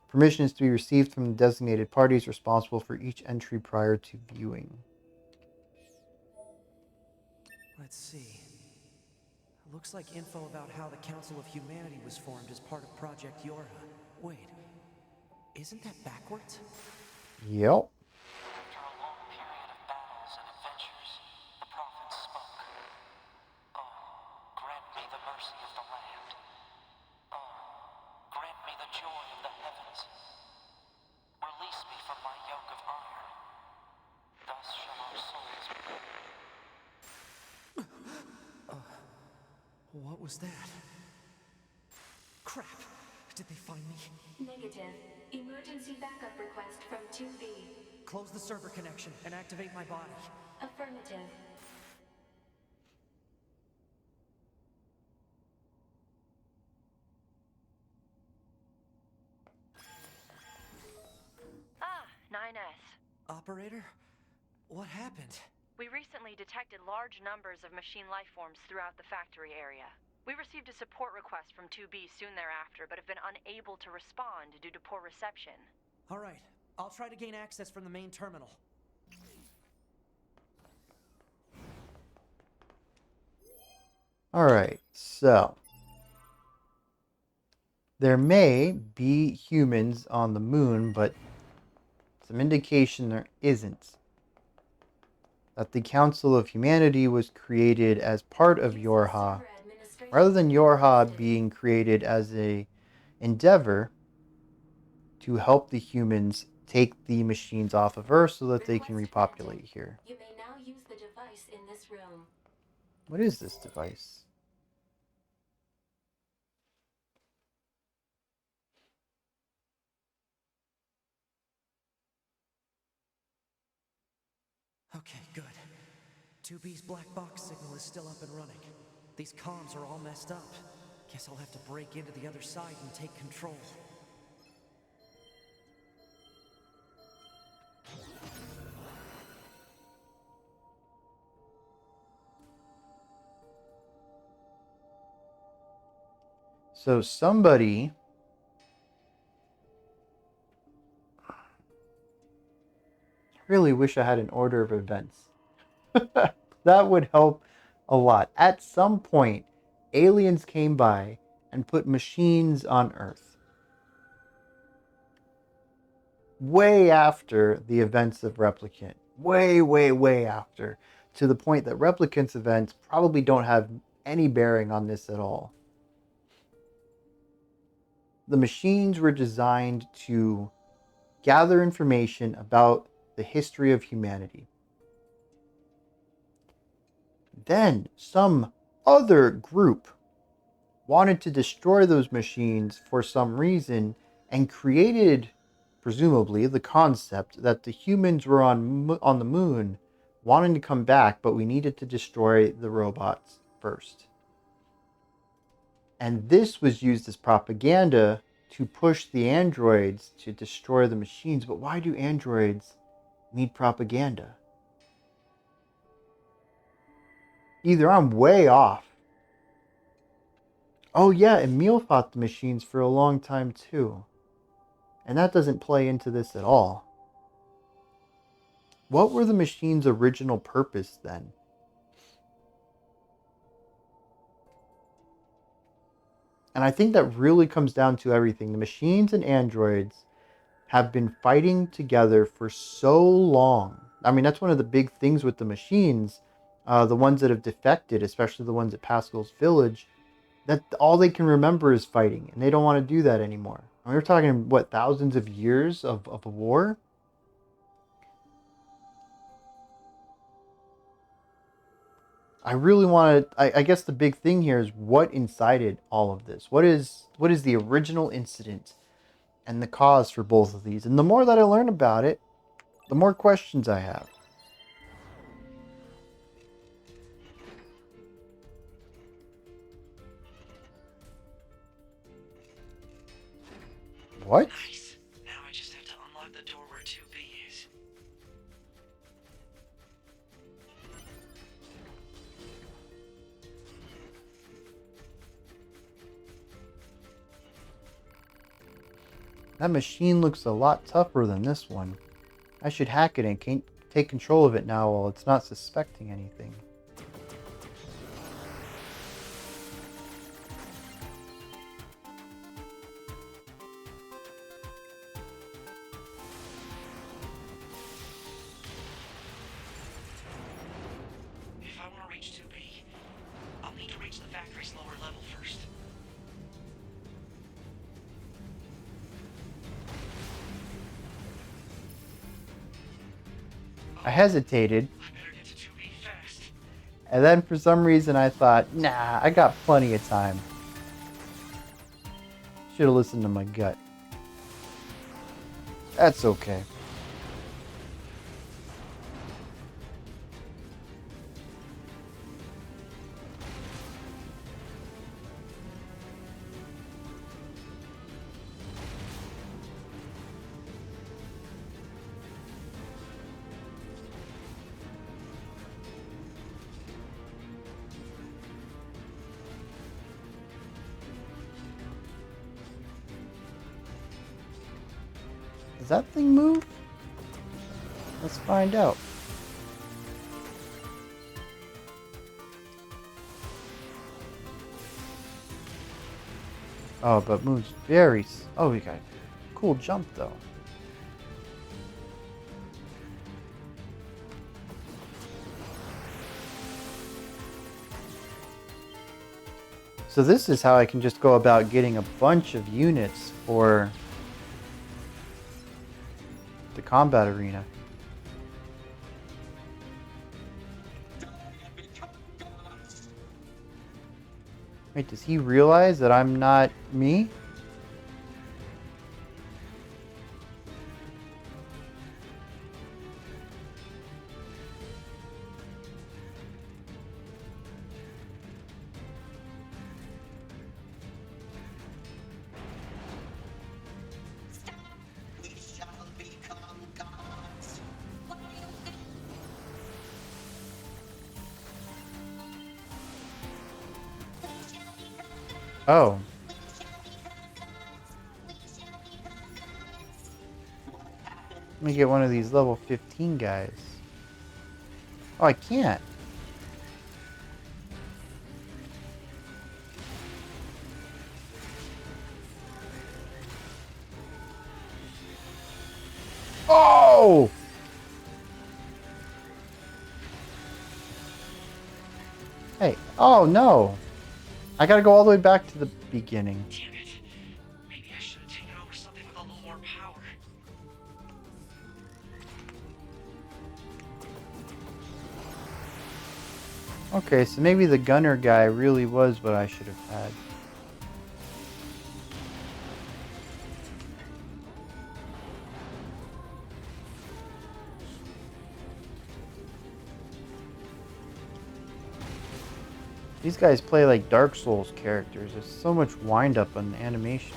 Permission is to be received from the designated parties responsible for each entry prior to viewing. Let's see. Looks like info about how the Council of Humanity was formed as part of Project Yorha. Wait, isn't that backwards? Yep. After a long period of battles and adventures, the prophets spoke. Oh, grant me the mercy of the land. Oh, grant me the joy of the heavens. Release me from my yoke of iron. Thus shall our souls be. What was that? Crap! Did they find me? Negative. Emergency backup request from 2B. Close the server connection and activate my body. Affirmative. Ah, 9S. Operator? What happened? We recently detected large numbers of machine life forms throughout the factory area. We received a support request from 2B soon thereafter, but have been unable to respond due to poor reception. All right, I'll try to gain access from the main terminal. Alright, so there may be humans on the moon, but some indication there isn't. That the Council of Humanity was created as part of Yorha, rather than Yorha being created as a endeavor to help the humans take the machines off of Earth so that they can repopulate here. You may now use the device in this room. What is this device? Okay, good. 2B's black box signal is still up and running. These comms are all messed up. Guess I'll have to break into the other side and take control. So somebody really wish I had an order of events. That would help a lot. At some point, aliens came by and put machines on Earth. Way after the events of Replicant. Way, way, way after. To the point that Replicant's events probably don't have any bearing on this at all. The machines were designed to gather information about the history of humanity. Then some other group wanted to destroy those machines for some reason and created, presumably, the concept that the humans were on the moon wanting to come back, but we needed to destroy the robots first. And this was used as propaganda to push the androids to destroy the machines. But why do androids need propaganda? Either I'm way off. Oh yeah, Emil fought the machines for a long time too. And that doesn't play into this at all. What were the machines' original purpose then? And I think that really comes down to everything. The machines and androids have been fighting together for so long. I mean, that's one of the big things with the machines, the ones that have defected, especially the ones at Pascal's Village, that all they can remember is fighting, and they don't want to do that anymore. I mean, we're talking, what, thousands of years of a war? I really want to. I guess the big thing here is what incited all of this. What is the original incident and the cause for both of these? And the more that I learn about it, the more questions I have. What? Nice. Now I just have to unlock the door where 2B is. That machine looks a lot tougher than this one. I should hack it and take control of it now while it's not suspecting anything. If I want to reach 2B, I'll need to reach the factory's lower level first. I hesitated, I better get to 2B fast. and then for some reason I thought, nah, I got plenty of time. Should have listened to my gut. That's okay. Does that thing move? Let's find out. Oh, but moves very... Oh, we got a cool jump, though. So this is how I can just go about getting a bunch of units for the combat arena. Wait, does he realize that I'm not me? Oh. Let me get one of these level 15 guys. Oh, I can't. Oh! Hey, oh no. I gotta go all the way back to the beginning. Damn it. Maybe I should have taken over something with a little more power. Okay, so maybe the gunner guy really was what I should have had. These guys play like Dark Souls characters. There's so much wind up on animations.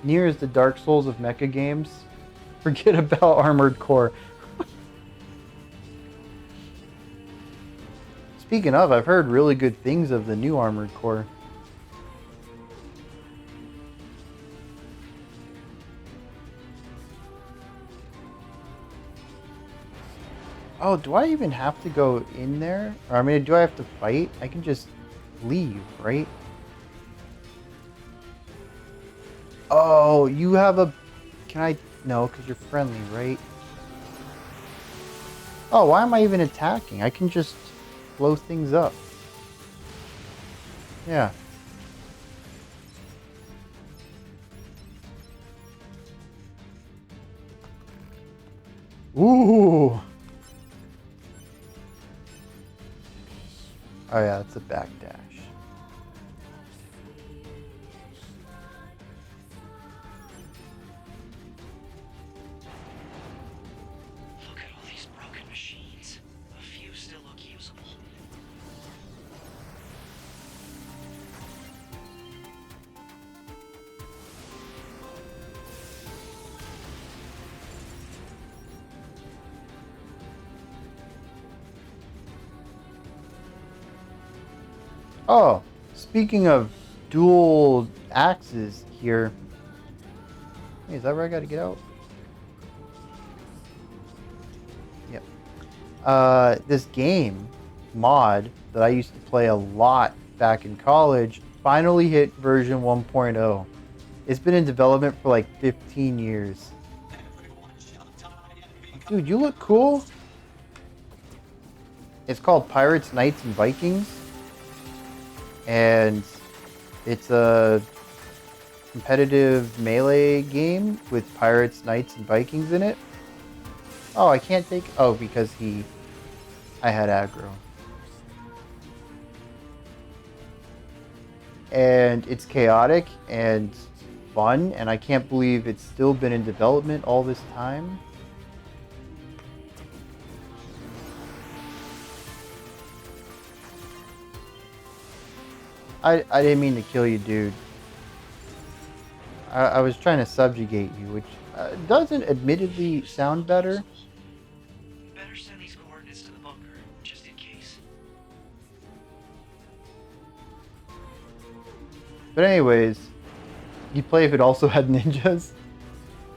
Nier is the Dark Souls of mecha games. Forget about Armored Core. Speaking of, I've heard really good things of the new Armored Core. Oh, do I even have to go in there? Or I mean, do I have to fight? I can just leave, right? Oh, you have a... Can I... No, because you're friendly, right? Oh, why am I even attacking? I can just blow things up. Yeah. Ooh! Oh yeah, it's a backdash. Look at all these broken machines. A few still look usable. Oh, speaking of dual axes here. Hey, is that where I gotta get out? Yep. This game mod that I used to play a lot back in college finally hit version 1.0. It's been in development for like 15 years. Dude, you look cool. It's called Pirates, Knights, and Vikings. And it's a competitive melee game with pirates, knights, and Vikings in it. Oh, I can't take... Oh, because I had aggro. And it's chaotic and fun, and I can't believe it's still been in development all this time. I didn't mean to kill you, dude. I was trying to subjugate you, which doesn't admittedly sound better. Better send these coordinates to the bunker, just in case. But anyways, you'd play if it also had ninjas.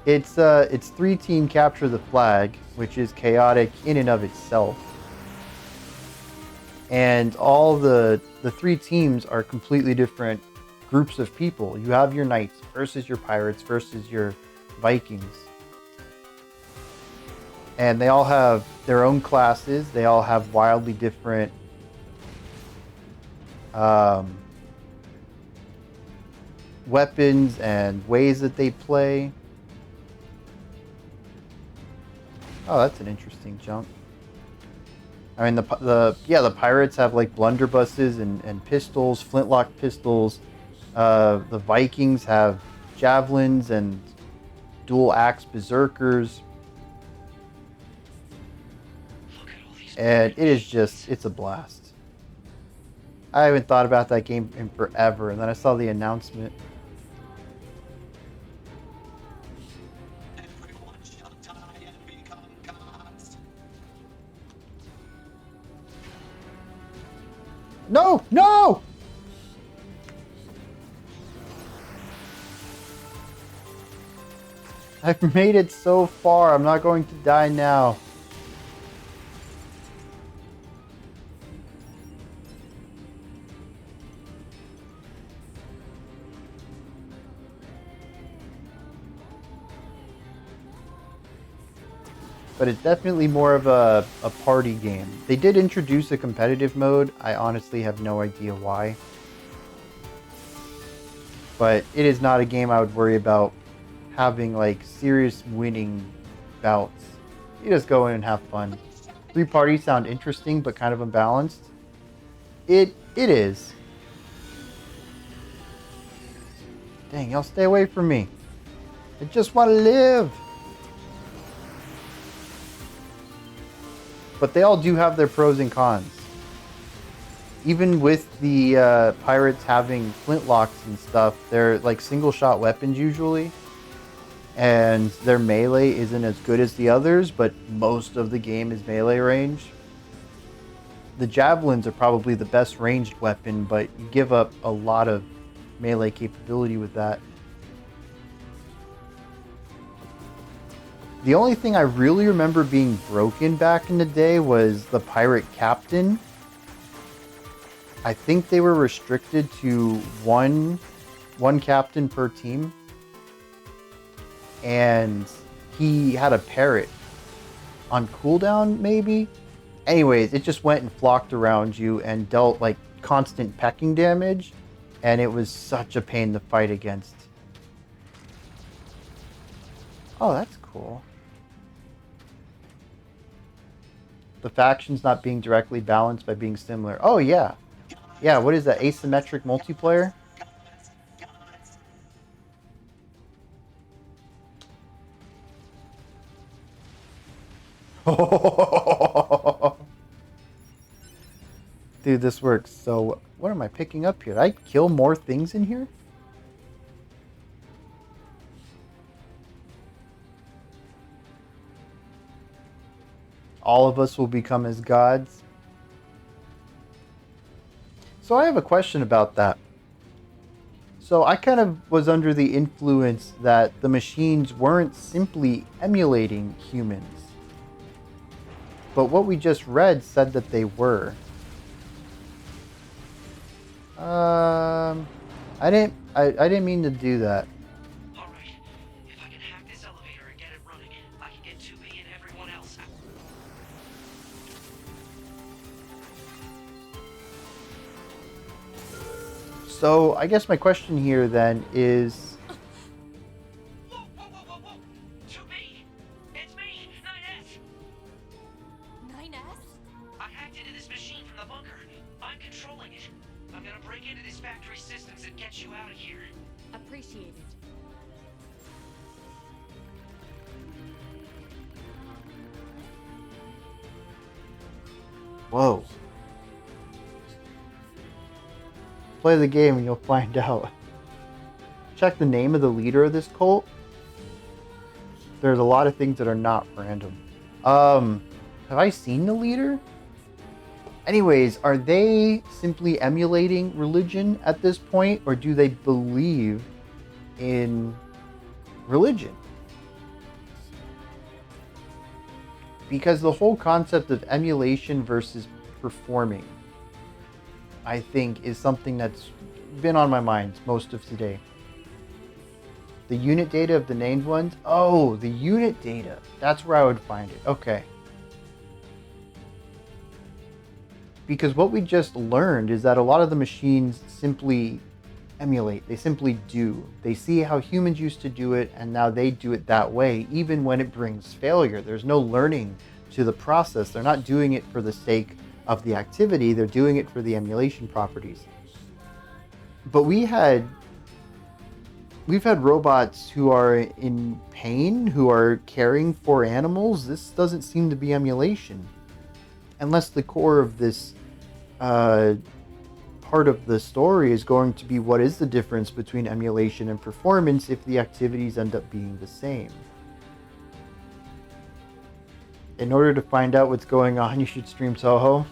It's 3-team capture the flag, which is chaotic in and of itself. And all the 3 teams are completely different groups of people. You have your knights versus your pirates versus your Vikings. And they all have their own classes. They all have wildly different weapons and ways that they play. Oh, that's an interesting jump. I mean, the pirates have like blunderbusses and pistols, flintlock pistols. The Vikings have javelins and dual axe berserkers. And it is just, it's a blast. I haven't thought about that game in forever, and then I saw the announcement. Everyone shall die and become gods. No! No! I've made it so far. I'm not going to die now. But it's definitely more of a party game. They did introduce a competitive mode. I honestly have no idea why. But it is not a game I would worry about having like serious winning bouts. You just go in and have fun. 3 parties sound interesting but kind of unbalanced. It is. Dang, y'all stay away from me. I just want to live. But they all do have their pros and cons. Even with the pirates having flintlocks and stuff, they're like single shot weapons usually. And their melee isn't as good as the others, but most of the game is melee range. The javelins are probably the best ranged weapon, but you give up a lot of melee capability with that. The only thing I really remember being broken back in the day was the pirate captain. I think they were restricted to one captain per team. And he had a parrot on cooldown, maybe? Anyways, it just went and flocked around you and dealt like constant pecking damage. And it was such a pain to fight against. Oh, that's cool. The factions not being directly balanced by being similar. Oh, yeah. Yeah, what is that? Asymmetric multiplayer? Dude, this works. So, what am I picking up here? Did I kill more things in here? All of us will become as gods. So I have a question about that. So I kind of was under the influence that the machines weren't simply emulating humans. But what we just read said that they were. I didn't mean to do that. Alright, if I can hack this elevator and get it running, I can get 2B and everyone else out. So I guess my question here then is... Whoa, whoa, whoa, whoa, whoa! 2B! It's me, 9S! 9S? I hacked into this machine from the bunker. I'm controlling it. I'm gonna break into this factory systems and get you out of here. Appreciated. Whoa. Play the game and you'll find out. check the name of the leader of this cult, there's a lot of things that are not random. Have I seen the leader? Anyways, are they simply emulating religion at this point, or do they believe in religion? Because the whole concept of emulation versus performing, I think, is something that's been on my mind most of today. The unit data of the named ones? Oh, the unit data. That's where I would find it. Okay. Because what we just learned is that a lot of the machines simply emulate. They simply do. They see how humans used to do it, and now they do it that way, even when it brings failure. There's no learning to the process. They're not doing it for the sake of the activity. They're doing it for the emulation properties. But we've had robots who are in pain, who are caring for animals. This doesn't seem to be emulation. Unless the core of this part of the story is going to be what is the difference between emulation and performance if the activities end up being the same. In order to find out what's going on, you should stream Toho.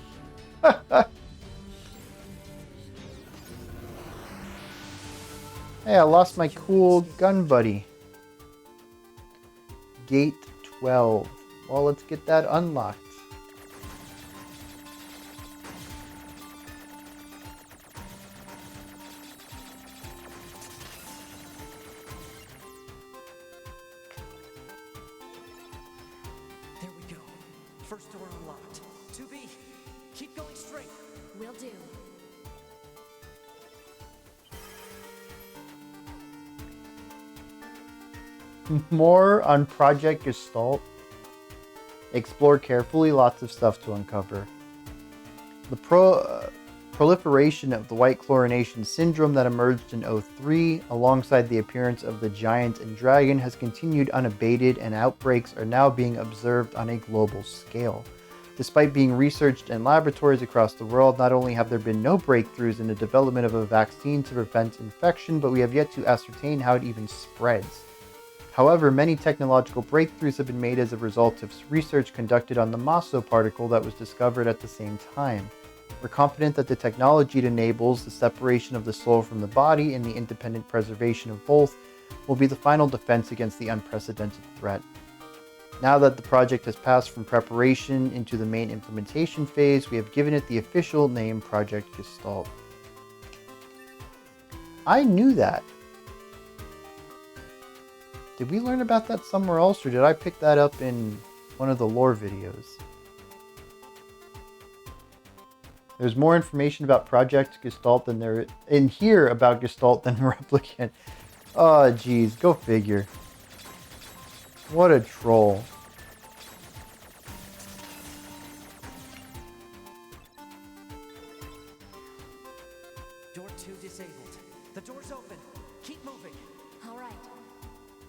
Hey, I lost my cool gun buddy. Gate 12. Well, let's get that unlocked. There we go. First door unlocked. 2B, keep going straight. Will do. More on Project Gestalt. Explore carefully, lots of stuff to uncover. The proliferation of the white chlorination syndrome that emerged in '03, alongside the appearance of the giant and dragon, has continued unabated, and outbreaks are now being observed on a global scale. Despite being researched in laboratories across the world, not only have there been no breakthroughs in the development of a vaccine to prevent infection, but we have yet to ascertain how it even spreads. However, many technological breakthroughs have been made as a result of research conducted on the Maso particle that was discovered at the same time. We're confident that the technology that enables the separation of the soul from the body and the independent preservation of both will be the final defense against the unprecedented threat. Now that the project has passed from preparation into the main implementation phase, we have given it the official name Project Gestalt. I knew that. Did we learn about that somewhere else, or did I pick that up in one of the lore videos? There's more information about Project Gestalt than there in here about Gestalt than Replicant. Oh, geez, go figure. What a troll. Door 2 disabled. The door's open. Keep moving. All right.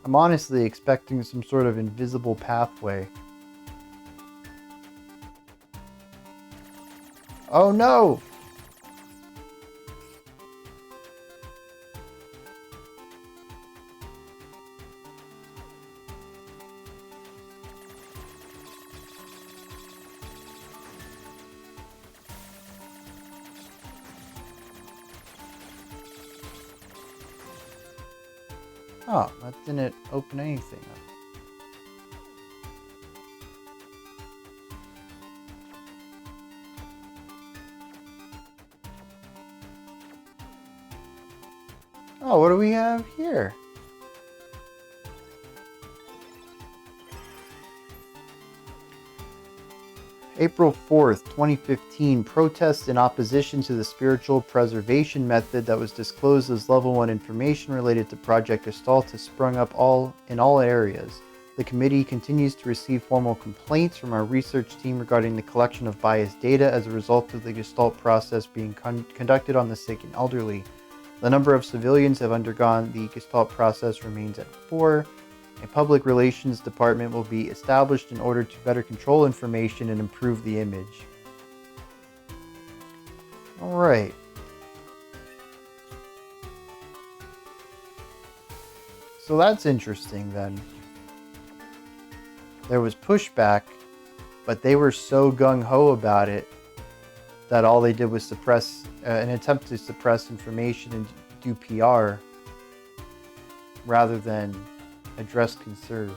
I'm honestly expecting some sort of invisible pathway. Oh no! Oh, that didn't open anything up. Oh, what do we have here? April 4th, 2015, protests in opposition to the spiritual preservation method that was disclosed as Level 1 information related to Project Gestalt has sprung up in all areas. The committee continues to receive formal complaints from our research team regarding the collection of biased data as a result of the Gestalt process being conducted on the sick and elderly. The number of civilians who have undergone the Gestalt process remains at 4. A public relations department will be established in order to better control information and improve the image. Alright. So that's interesting then. There was pushback, but they were so gung-ho about it that all they did was suppress an attempt to suppress information and do PR rather than address concerns.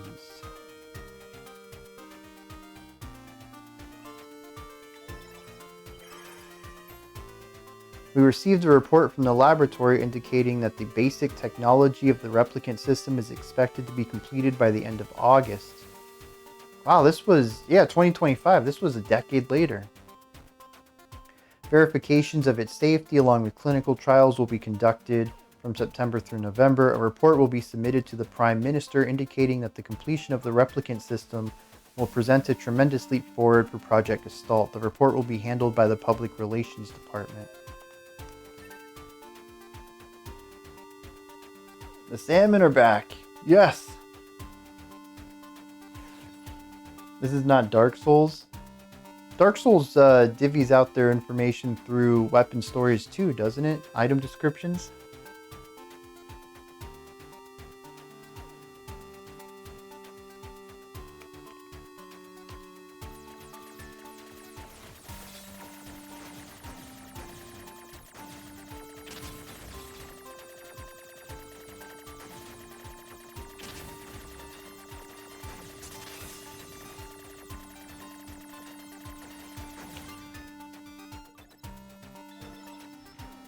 We received a report from the laboratory indicating that the basic technology of the replicant system is expected to be completed by the end of August. Wow, this was, 2025. This was a decade later. Verifications of its safety along with clinical trials will be conducted from September through November. A report will be submitted to the Prime Minister indicating that the completion of the replicant system will present a tremendous leap forward for Project Gestalt. The report will be handled by the Public Relations Department. The salmon are back. Yes! This is not Dark Souls. Dark Souls divvies out their information through weapon stories too, doesn't it? Item descriptions.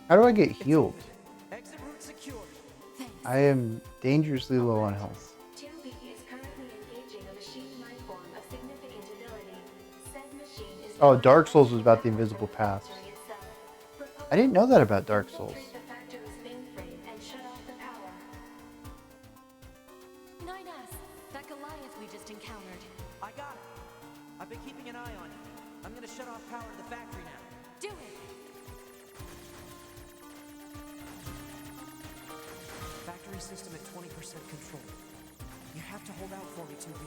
How do I get healed? Exit route secured. I am dangerously low on health. 2B is currently engaging a machine life form of significant ability. Said machine is Oh, Dark Souls was about the invisible paths. I didn't know that about Dark Souls. The factory's mainframe and shut off the power. 9S, that Goliath we just encountered. I got it. I've been keeping an eye on it. I'm gonna shut off power to the factory now. Do it! Factory system at 20% control. You have to hold out for me, 2B.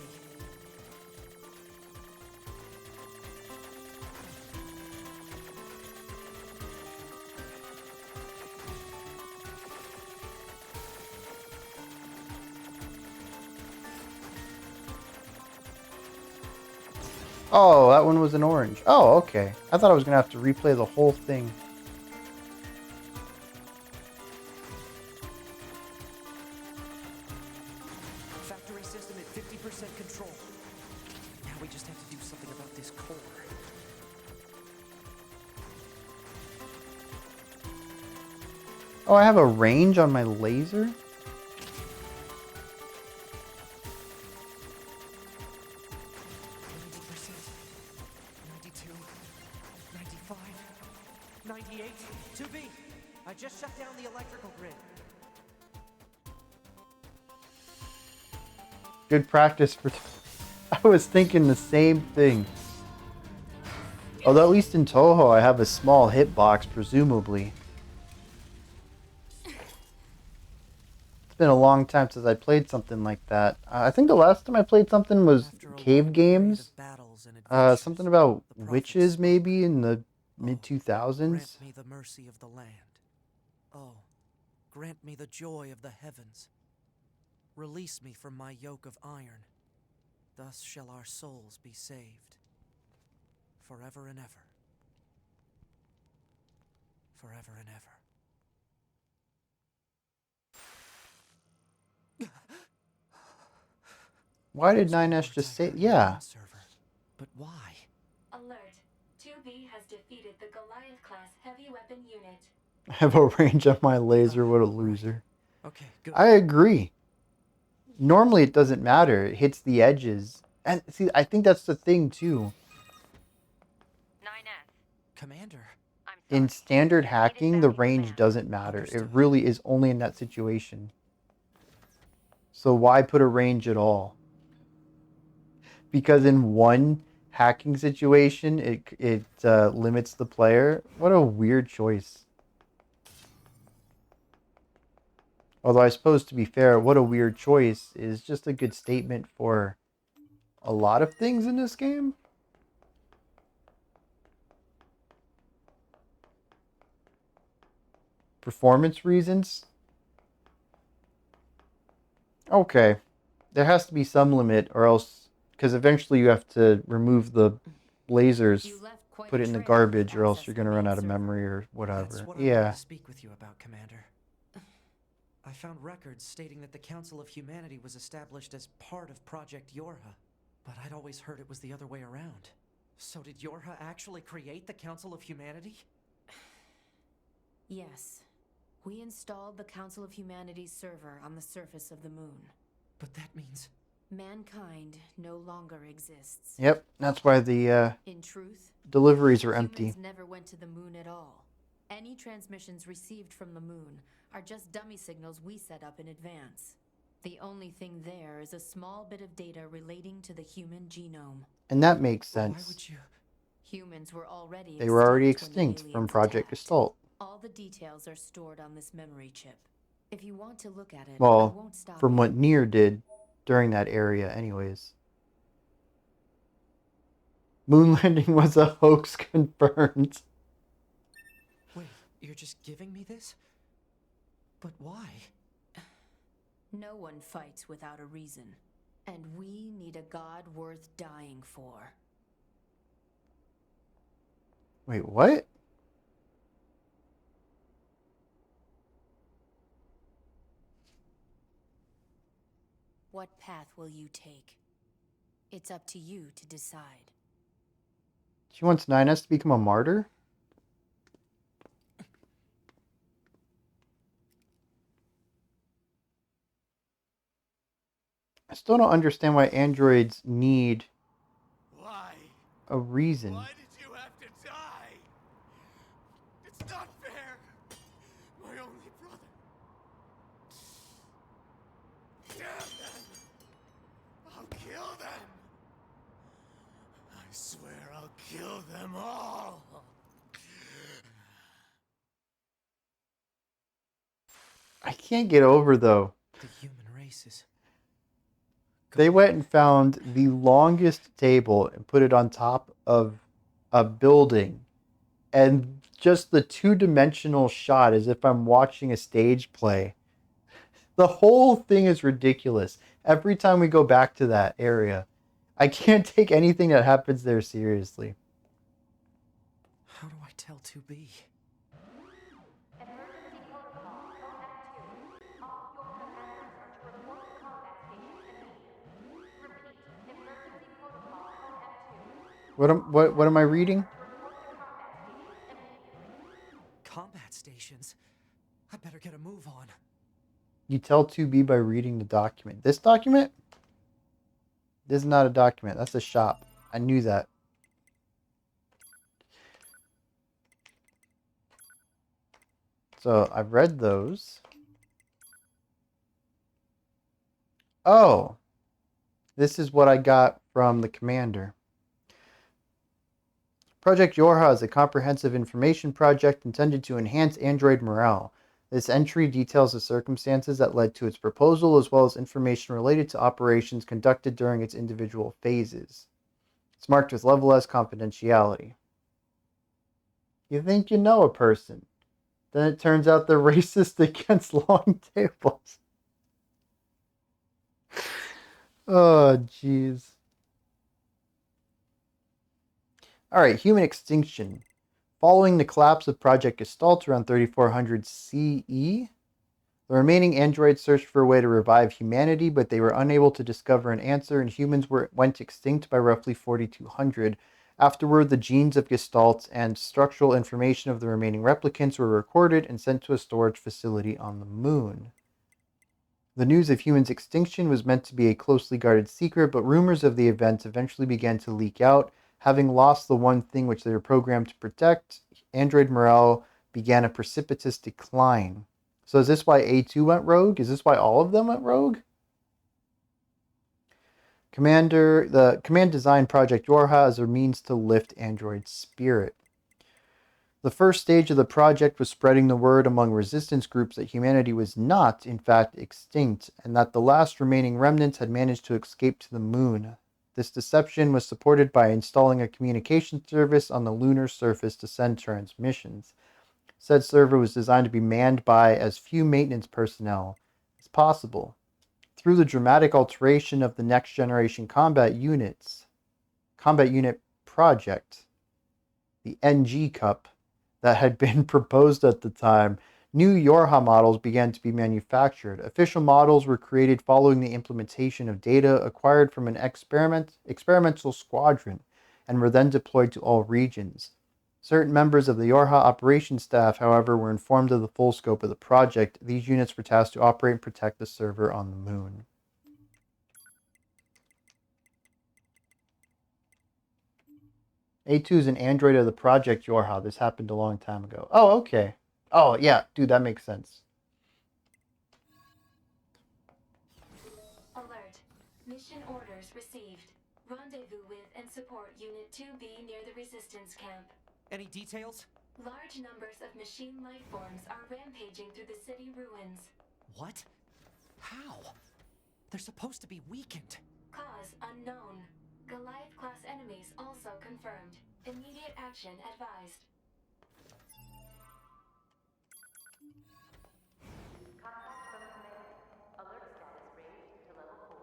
Oh, that one was an orange. Oh, okay. I thought I was going to have to replay the whole thing. Factory system at 50% control. Now we just have to do something about this core. Oh, I have a range on my laser? 98. 2B, I just shut down the electrical grid. Good practice for... I was thinking the same thing. Although at least in Toho I have a small hitbox, presumably. It's been a long time since I played something like that. I think the last time I played something was Cave Games. Something about witches maybe in the mid-2000s. Grant me the mercy of the land. Oh, grant me the joy of the heavens. Release me from my yoke of iron. Thus shall our souls be saved. Forever and ever. Forever and ever. Why did 9S just say... Yeah. But why? Alert. 2B has defeated the Goliath-class heavy weapon unit. I have a range on my laser. What a loser. Okay, good. I agree. Normally it doesn't matter. It hits the edges. And see, I think that's the thing too. 9S. Commander. I'm sorry. In standard Needed hacking, the backup range command. doesn't matter. It Understood. really is only in that situation. So why put a range at all? Because in one hacking situation, it limits the player. What a weird choice. Although I suppose, to be fair, what a weird choice is just a good statement for a lot of things in this game. Performance reasons. Okay. There has to be some limit, or else, because eventually you have to remove the lasers, You left quite put a it in the trail with garbage, or else you're accessing going the to run main out of server. memory or That's whatever. what I wanted Yeah. to speak with you about, Commander. I found records stating that the Council of Humanity was established as part of Project Yorha, but I'd always heard it was the other way around. So did Yorha actually create the Council of Humanity? Yes. We installed the Council of Humanity's server on the surface of the moon. But that means... Mankind no longer exists. Yep, that's why the In truth, deliveries are empty. humans never went to the moon at all. Any transmissions received from the moon are just dummy signals we set up in advance. The only thing there is a small bit of data relating to the human genome. And that makes Why sense. would you... Humans were already They were already when the extinct from aliens Project attacked. Gestalt. All the details are stored on this memory chip. If you want to look at it, I Well, won't stop from you. what Nier did during that area, anyways. Moon landing was a hoax confirmed. Wait, you're just giving me this? But why? No one fights without a reason. And we need a god worth dying for. Wait, what? What path will you take? It's up to you to decide. She wants 9S to become a martyr? I still don't understand why androids need Why? a reason. Why did you have to die? It's not fair. My only brother. Damn them! I'll kill them. I swear I'll kill them all. I can't get over, though. The human race is... They went and found the longest table and put it on top of a building. And just the two-dimensional shot, as if I'm watching a stage play. The whole thing is ridiculous. Every time we go back to that area, I can't take anything that happens there seriously. How do I tell 2B? Emergency protocol, code F2. All Yorha members are to report to combat stations immediately. Repeat, emergency protocol, code F2. What am I reading? Report to combat stations immediately. Combat stations? I better get a move on. You tell 2B by reading the document. This document? This is not a document. That's a shop. I knew that. So I've read those. Oh. This is what I got from the commander. Project Yorha is a comprehensive information project intended to enhance android morale. This entry details the circumstances that led to its proposal, as well as information related to operations conducted during its individual phases. It's marked with level S confidentiality. You think you know a person. Then it turns out they're racist against long tables. Oh, jeez. Alright, human extinction. Following the collapse of Project Gestalt around 3400 CE, the remaining androids searched for a way to revive humanity, but they were unable to discover an answer, and humans went extinct by roughly 4200. Afterward, the genes of Gestalt and structural information of the remaining replicants were recorded and sent to a storage facility on the moon. The news of humans' extinction was meant to be a closely guarded secret, but rumors of the events eventually began to leak out. Having lost the one thing which they were programmed to protect, android morale began a precipitous decline. So is this why A2 went rogue? Is this why all of them went rogue? The command designed Project Yorha as a means to lift android spirit. The first stage of the project was spreading the word among resistance groups that humanity was not, in fact, extinct, and that the last remaining remnants had managed to escape to the moon. This deception was supported by installing a communication service on the lunar surface to send transmissions. Said server was designed to be manned by as few maintenance personnel as possible. through the dramatic alteration of the next generation combat unit project, the NG Cup, that had been proposed at the time, new Yorha models began to be manufactured. Official models were created following the implementation of data acquired from an experimental squadron and were then deployed to all regions. Certain members of the Yorha operations staff, however, were informed of the full scope of the project. These units were tasked to operate and protect the server on the moon. A2 is an android of the Project Yorha. This happened a long time ago. Oh, okay. Oh, yeah. Dude, that makes sense. Alert. Mission orders received. Rendezvous with and support Unit 2B near the Resistance Camp. Any details? Large numbers of machine life forms are rampaging through the city ruins. What? How? They're supposed to be weakened. Cause unknown. Goliath-class enemies also confirmed. Immediate action advised. Contact from command. Alert status raised to level 4.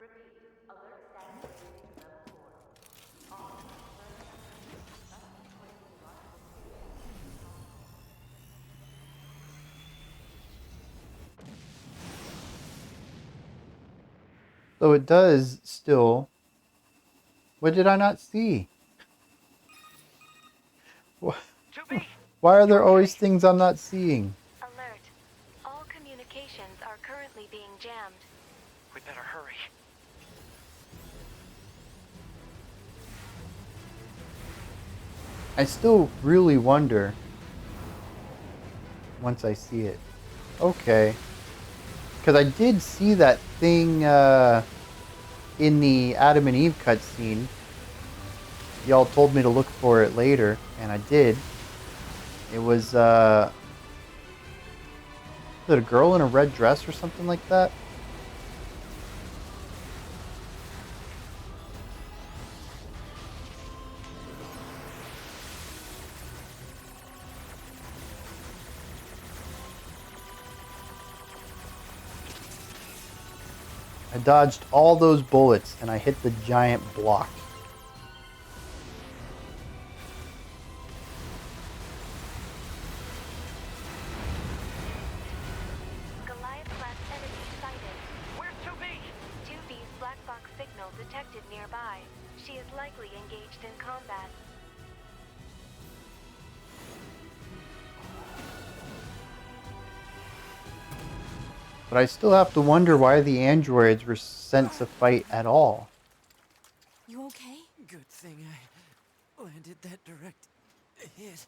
Repeat, alert status raised to level 4. All learning activities up to 20 logical So it does still. What did I not see? Why are there always things I'm not seeing? Alert. All communications are currently being jammed. We better hurry. I still really wonder once I see it. Okay. Because I did see that thing in the Adam and Eve cutscene. Y'all told me to look for it later, and I did. It was, is it a girl in a red dress or something like that? I dodged all those bullets and I hit the giant block. Goliath-class enemy sighted. Where's 2B? 2B's black box signal detected nearby. She is likely engaged in combat. But I still have to wonder why the androids were sent to fight at all. You okay? Good thing I landed that direct hit.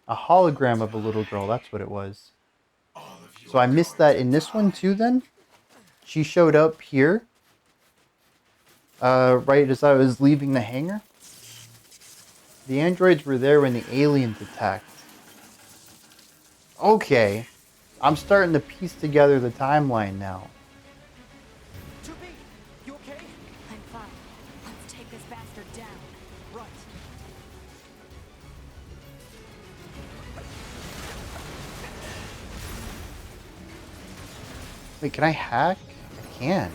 A hologram of a little girl, that's what it was. So I missed that in this one too then? She showed up here. Right as I was leaving the hangar. The androids were there when the aliens attacked. Okay. I'm starting to piece together the timeline now. 2B, you okay? I'm fine. Let's take this bastard down. Right. Wait, can I hack? I can.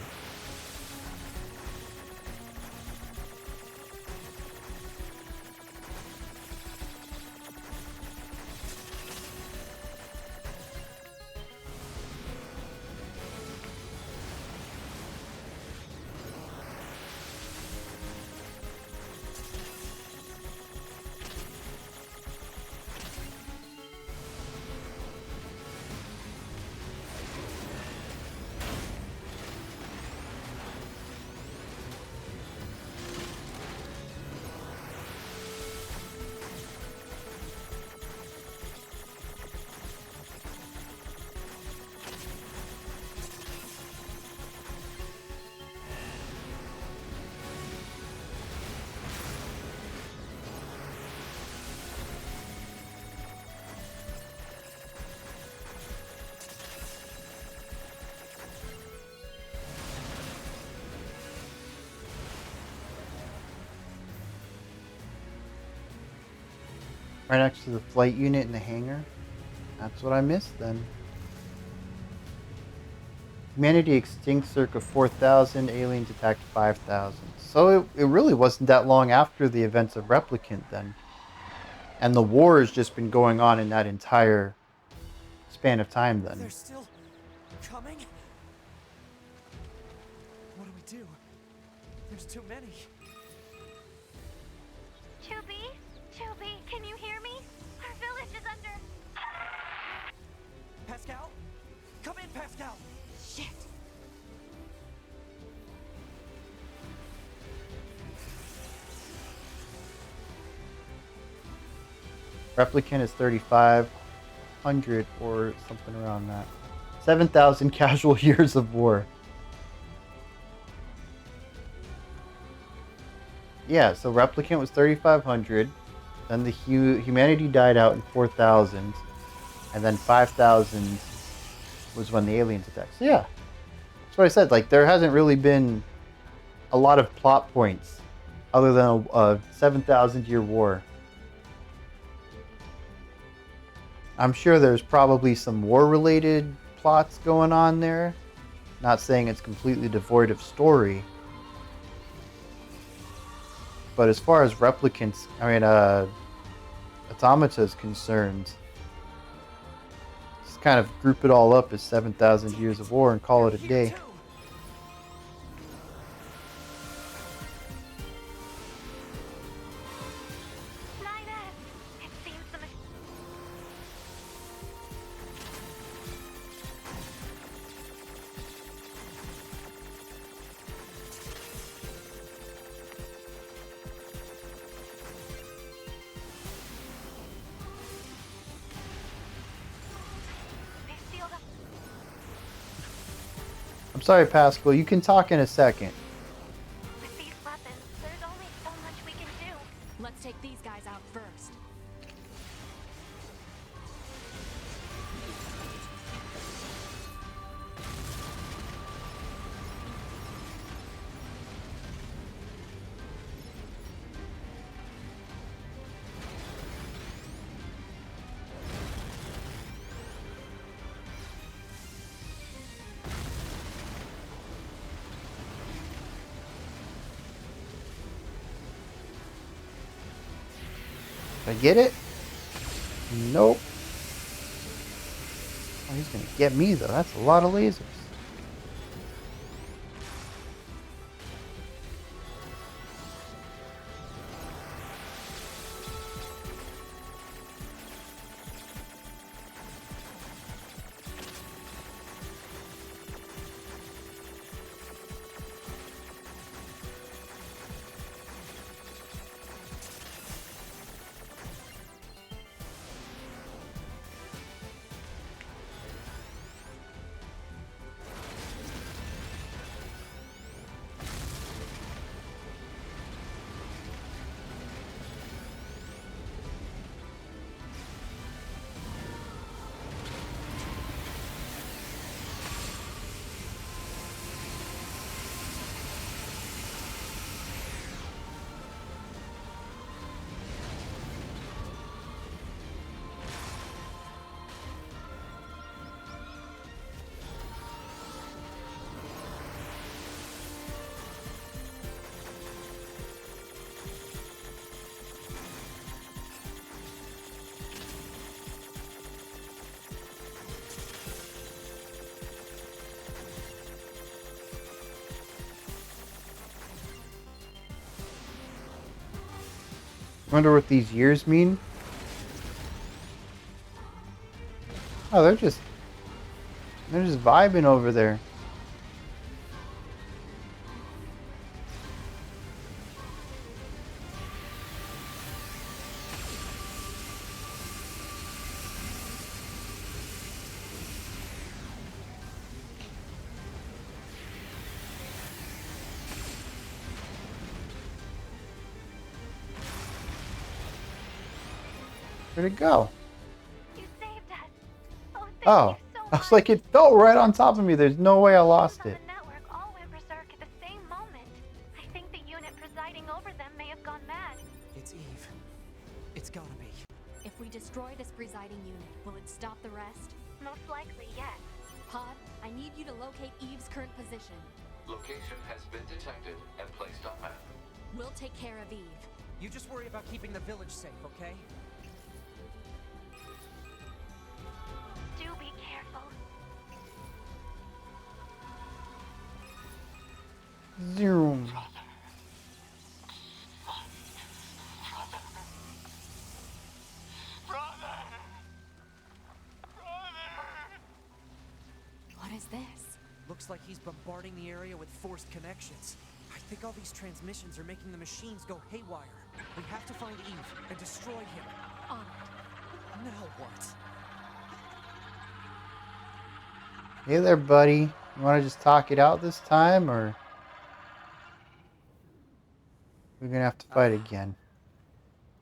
Right next to the flight unit in the hangar. That's what I missed then. Humanity extinct circa 4,000. Aliens attacked 5,000. So it really wasn't that long after the events of Replicant then. And the war has just been going on in that entire span of time then. They're still coming? What do we do? There's too many. Chubby? Chubby, can you hear me? Our village is under... Pascal? Come in, Pascal! Shit! Replicant is 3,500 or something around that. 7,000 casual years of war. Yeah, so Replicant was 3,500. Then the humanity died out in 4,000. And then 5,000 was when the aliens attacked. So yeah, that's what I said. Like, there hasn't really been a lot of plot points other than a 7,000 year war. I'm sure there's probably some war-related plots going on there. Not saying it's completely devoid of story. But as far as Replicants, Automata is concerned, just kind of group it all up as 7,000 years of war and call it a day. I'm sorry, Pascal. You can talk in a second. With these weapons, there's only so much we can do. Let's take these guys out first. Did I get it? Nope. Oh, he's gonna get me though. That's a lot of lasers. Wonder what these years mean? Oh, they're just vibing over there. Where'd it go? You saved us. Oh, thank Oh, you so I much. was like, it fell right on top of me. There's no way I lost On it. the network all went berserk at the same moment. I think the unit presiding over them may have gone mad. It's Eve. It's gotta be. If we destroy this presiding unit, will it stop the rest? Most likely, yes. Pod, I need you to locate Eve's current position. Location has been detected and placed on map. We'll take care of Eve. You just worry about keeping the village safe, okay? Do be careful. Zoom. What is this? Looks like he's bombarding the area with forced connections. I think all these transmissions are making the machines go haywire. We have to find Eve and destroy him. On it. Now what? Hey there, buddy. You want to just talk it out this time, or we're gonna have to fight again?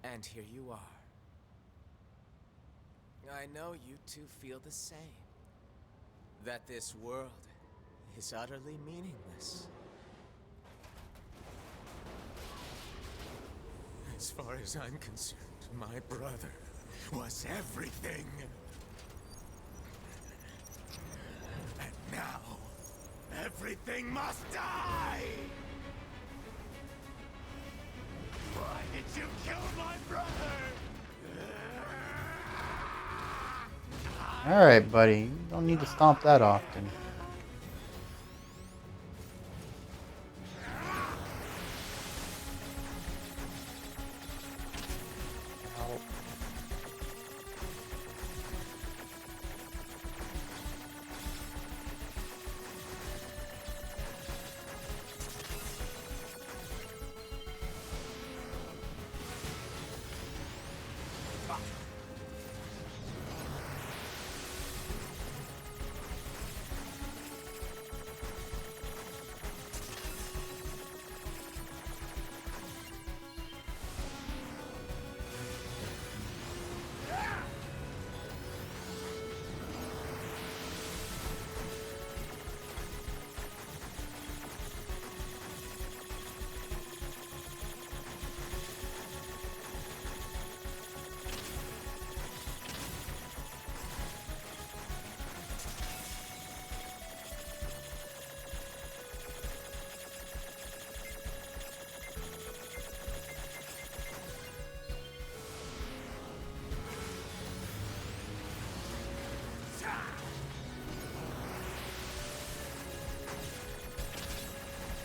And here you are. I know you two feel the same. That this world is utterly meaningless. As far as I'm concerned, my brother was everything. And now, everything must die! Why did you kill my brother? Alright, buddy. You don't need to stomp that often.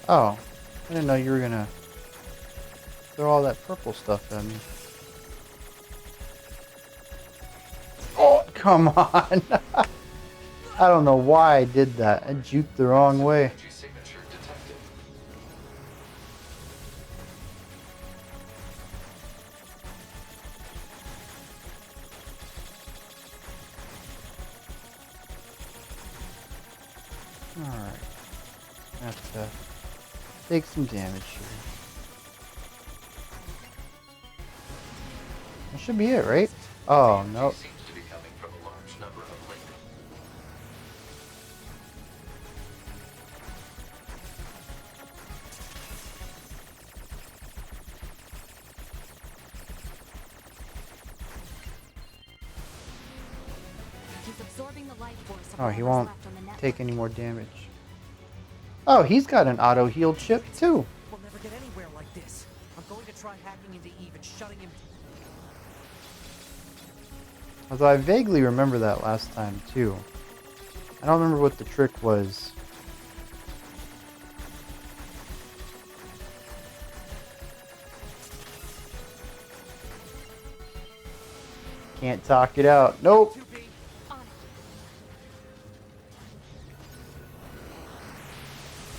Oh, I didn't know you were gonna throw all that purple stuff at me. Oh, come on! I don't know why I did that. I juked the wrong way. Signature detected. Alright. Have to take some damage here. That should be it, right? Oh, nope. Seems to be coming from a large number of linked. He's absorbing the life force of Oh, he whatever's won't left on the network. take any more damage. Oh, he's got an auto heal chip too. We'll never get anywhere like this. I'm going to try hacking into Eve and shutting him. Although I vaguely remember that last time too. I don't remember what the trick was. Can't talk it out. Nope.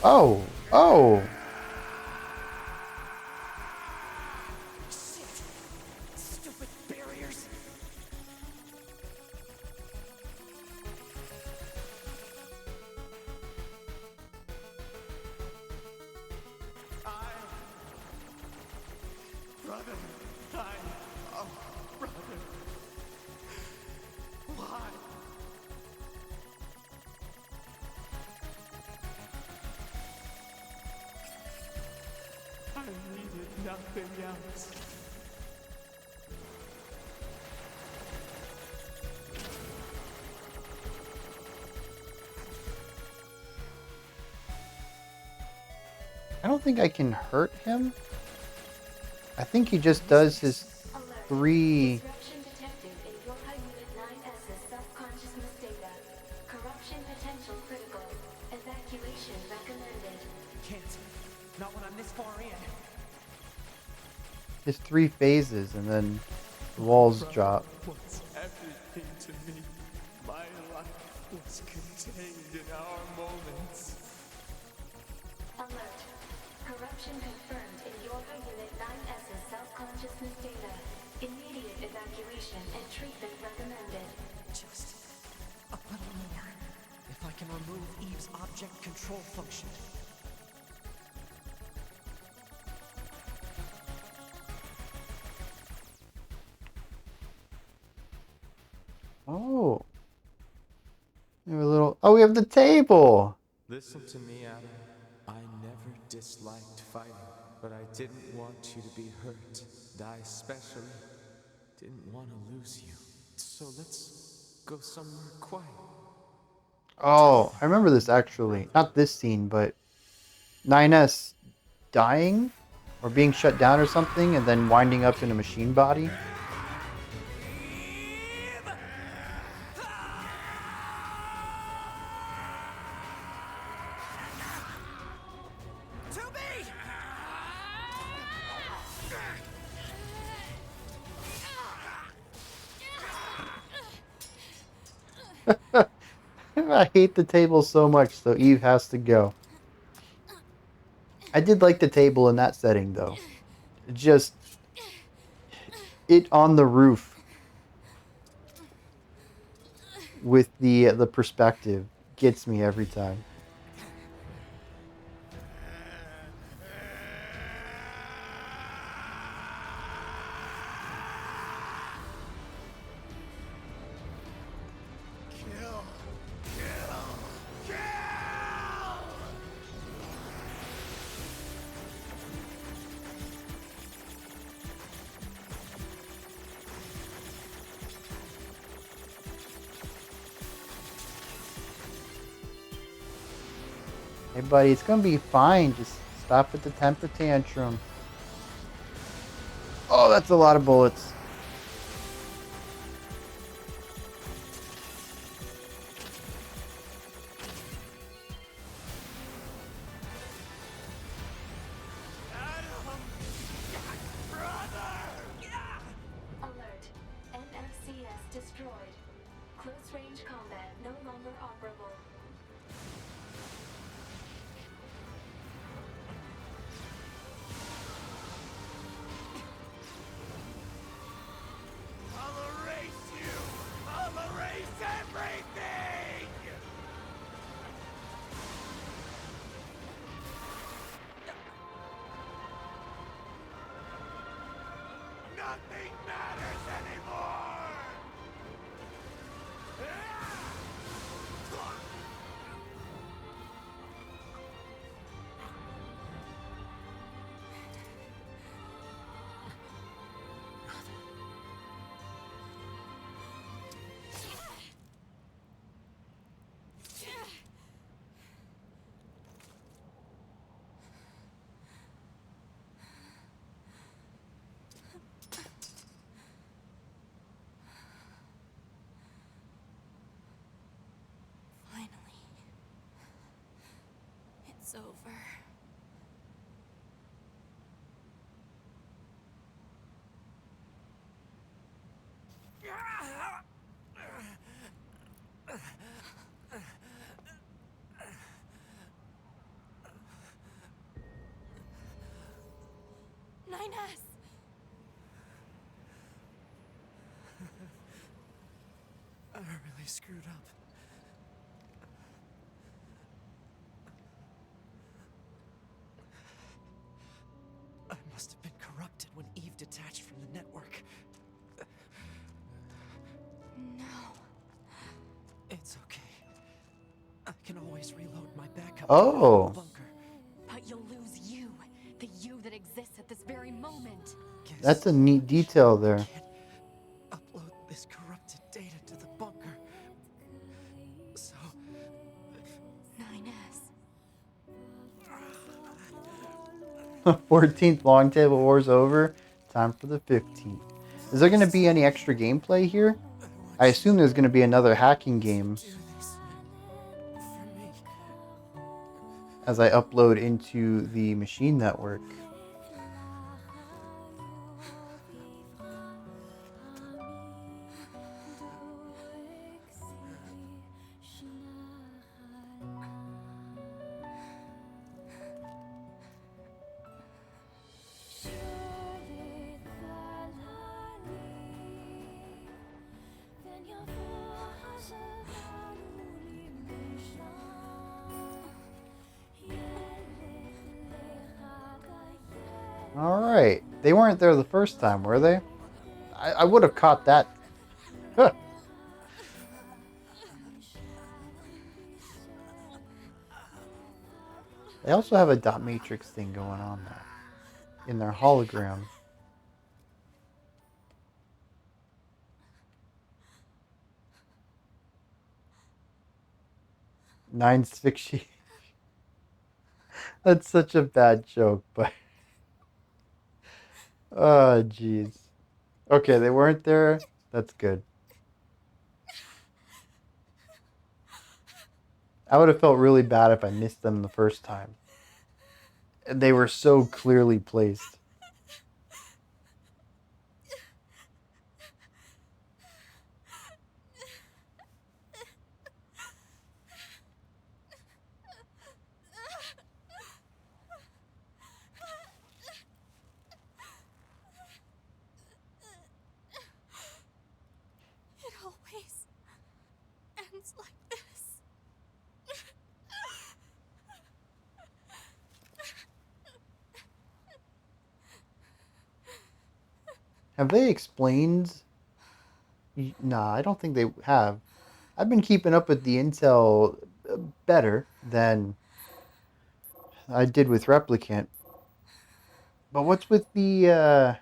Oh, oh. Shit! Stupid barriers! Brother, oh, brother. Why? I needed nothing else. I don't think I can hurt him. I think he just does his Alert. 3... Disruption detected in Yokai Unit 9S's self-consciousness data. Corruption potential critical. Evacuation recommended. Can't. Not when I'm this far in. his 3 phases, and then the walls drop. Was everything to me. My life was contained in our moments. Alert. Corruption confirmed in Yokai Unit 9S's self-consciousness data. Immediate evacuation and treatment recommended. Just a little more. If I can remove Eve's object control function. Oh. We have a little... Oh, we have the table! Listen to me, Adam. I never disliked fighting, but I didn't want you to be hurt. And I especially didn't want to lose you. So let's go somewhere quiet. Oh, I remember this actually. Not this scene, but 9S dying? Or being shut down or something, and then winding up in a machine body. I hate the table so much, so Eve has to go. I did like the table in that setting, though. Just... it on the roof. With the perspective. Gets me every time. Hey buddy, it's gonna be fine. Just stop with the temper tantrum. Oh, that's a lot of bullets. Alert. NFCS destroyed. Close range combat no longer operable. I'll erase you! I'll erase everything! Nothing matters anymore! Finally. It's over. Nine-S! I really screwed up. I must have been corrupted when Eve detached from the network. No. It's okay. I can always reload my backup Oh. bunker. But you'll lose you. The you that exists at this very moment. Guess That's a neat detail there. can't upload this corrupted data to the bunker. So 9S. The 14th Long Table War's over. Time for the 15th. Is there going to be any extra gameplay here? I assume there's going to be another hacking game as I upload into the machine network. Alright. They weren't there the first time, were they? I would have caught that. Huh. They also have a dot matrix thing going on though, in their hologram. Nine's fiction. That's such a bad joke, but oh jeez. Okay, they weren't there. That's good. I would have felt really bad if I missed them the first time. They were so clearly placed. It always ends like this. Have they explained? Nah, I don't think they have. I've been keeping up with the intel better than I did with Replicant. But what's with There's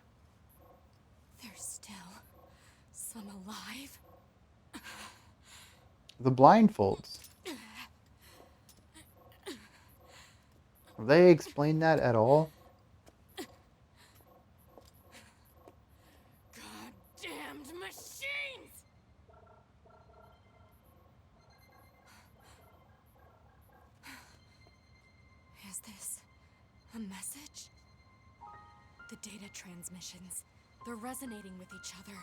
still some alive. the blindfolds? Have they explained that at all? Goddamned machines! Is this a message? The data transmissions, they're resonating with each other.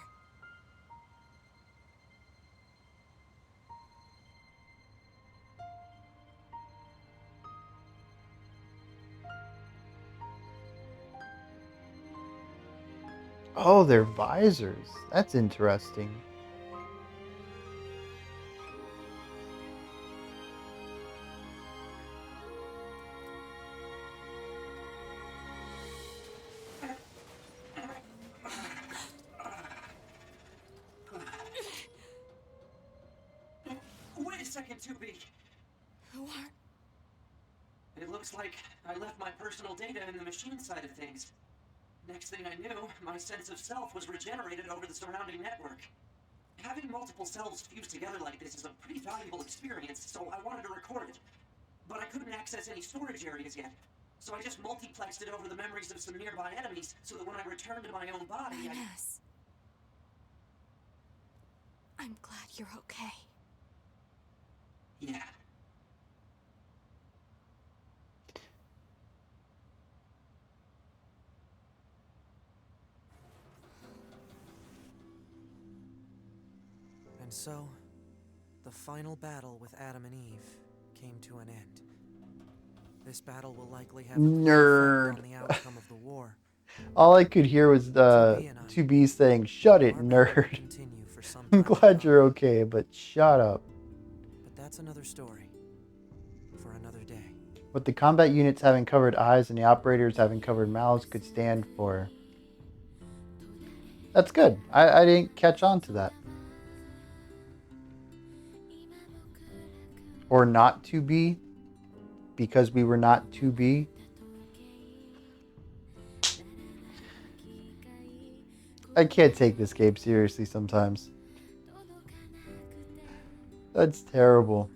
Oh, they're visors. That's interesting. Wait a second, 2B. Who are... It looks like I left my personal data in the machine side of things. Next thing I knew, my sense of self was regenerated over the surrounding network. Having multiple selves fused together like this is a pretty valuable experience, so I wanted to record it. But I couldn't access any storage areas yet, so I just multiplexed it over the memories of some nearby enemies so that when I returned to my own body, Ines. I'm glad you're okay. Yeah. And so, the final battle with Adam and Eve came to an end. This battle will likely have a big Nerd. effect on the outcome of the war. All I could hear was 2B saying, "Shut it, Our battle will nerd." continue for some I'm time glad to you're come. okay, but shut up. But that's another story for another day. What the combat units having covered eyes and the operators having covered mouths could stand for. That's good. I didn't catch on to that. Or not to be, because we were not to be. I can't take this game seriously sometimes. That's terrible.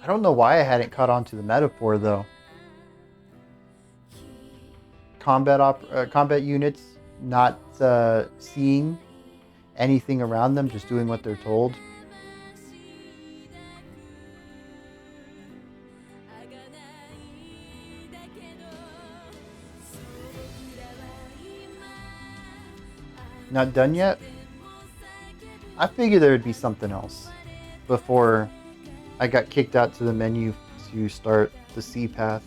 I don't know why I hadn't caught on to the metaphor though. Combat units not seeing anything around them, just doing what they're told. Not done yet? I figured there would be something else before I got kicked out to the menu to start the sea path.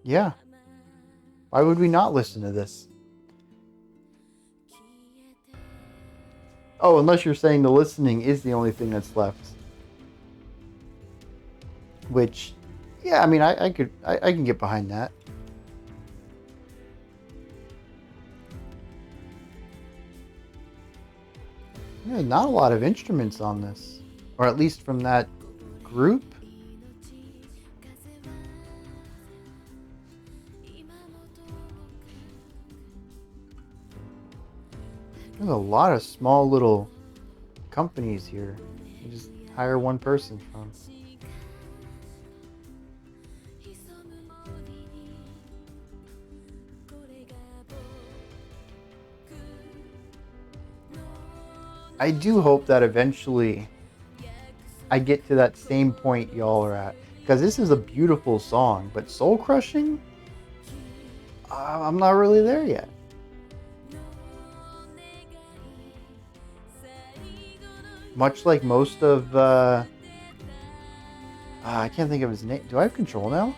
Yeah. Why would we not listen to this? Oh, unless you're saying the listening is the only thing that's left. Which, yeah, I mean, I can get behind that. Yeah, not a lot of instruments on this, or at least from that group. There's a lot of small little companies here. You just hire one person from. I do hope that eventually I get to that same point y'all are at. Because this is a beautiful song, but soul crushing? I'm not really there yet. Much like most of... I can't think of his name. Do I have control now?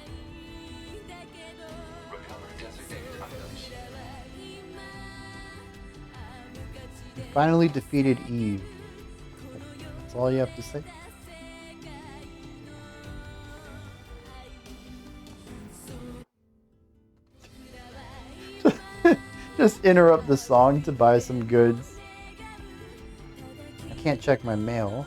You finally defeated Eve. That's all you have to say. Just interrupt the song to buy some goods. I can't check my mail.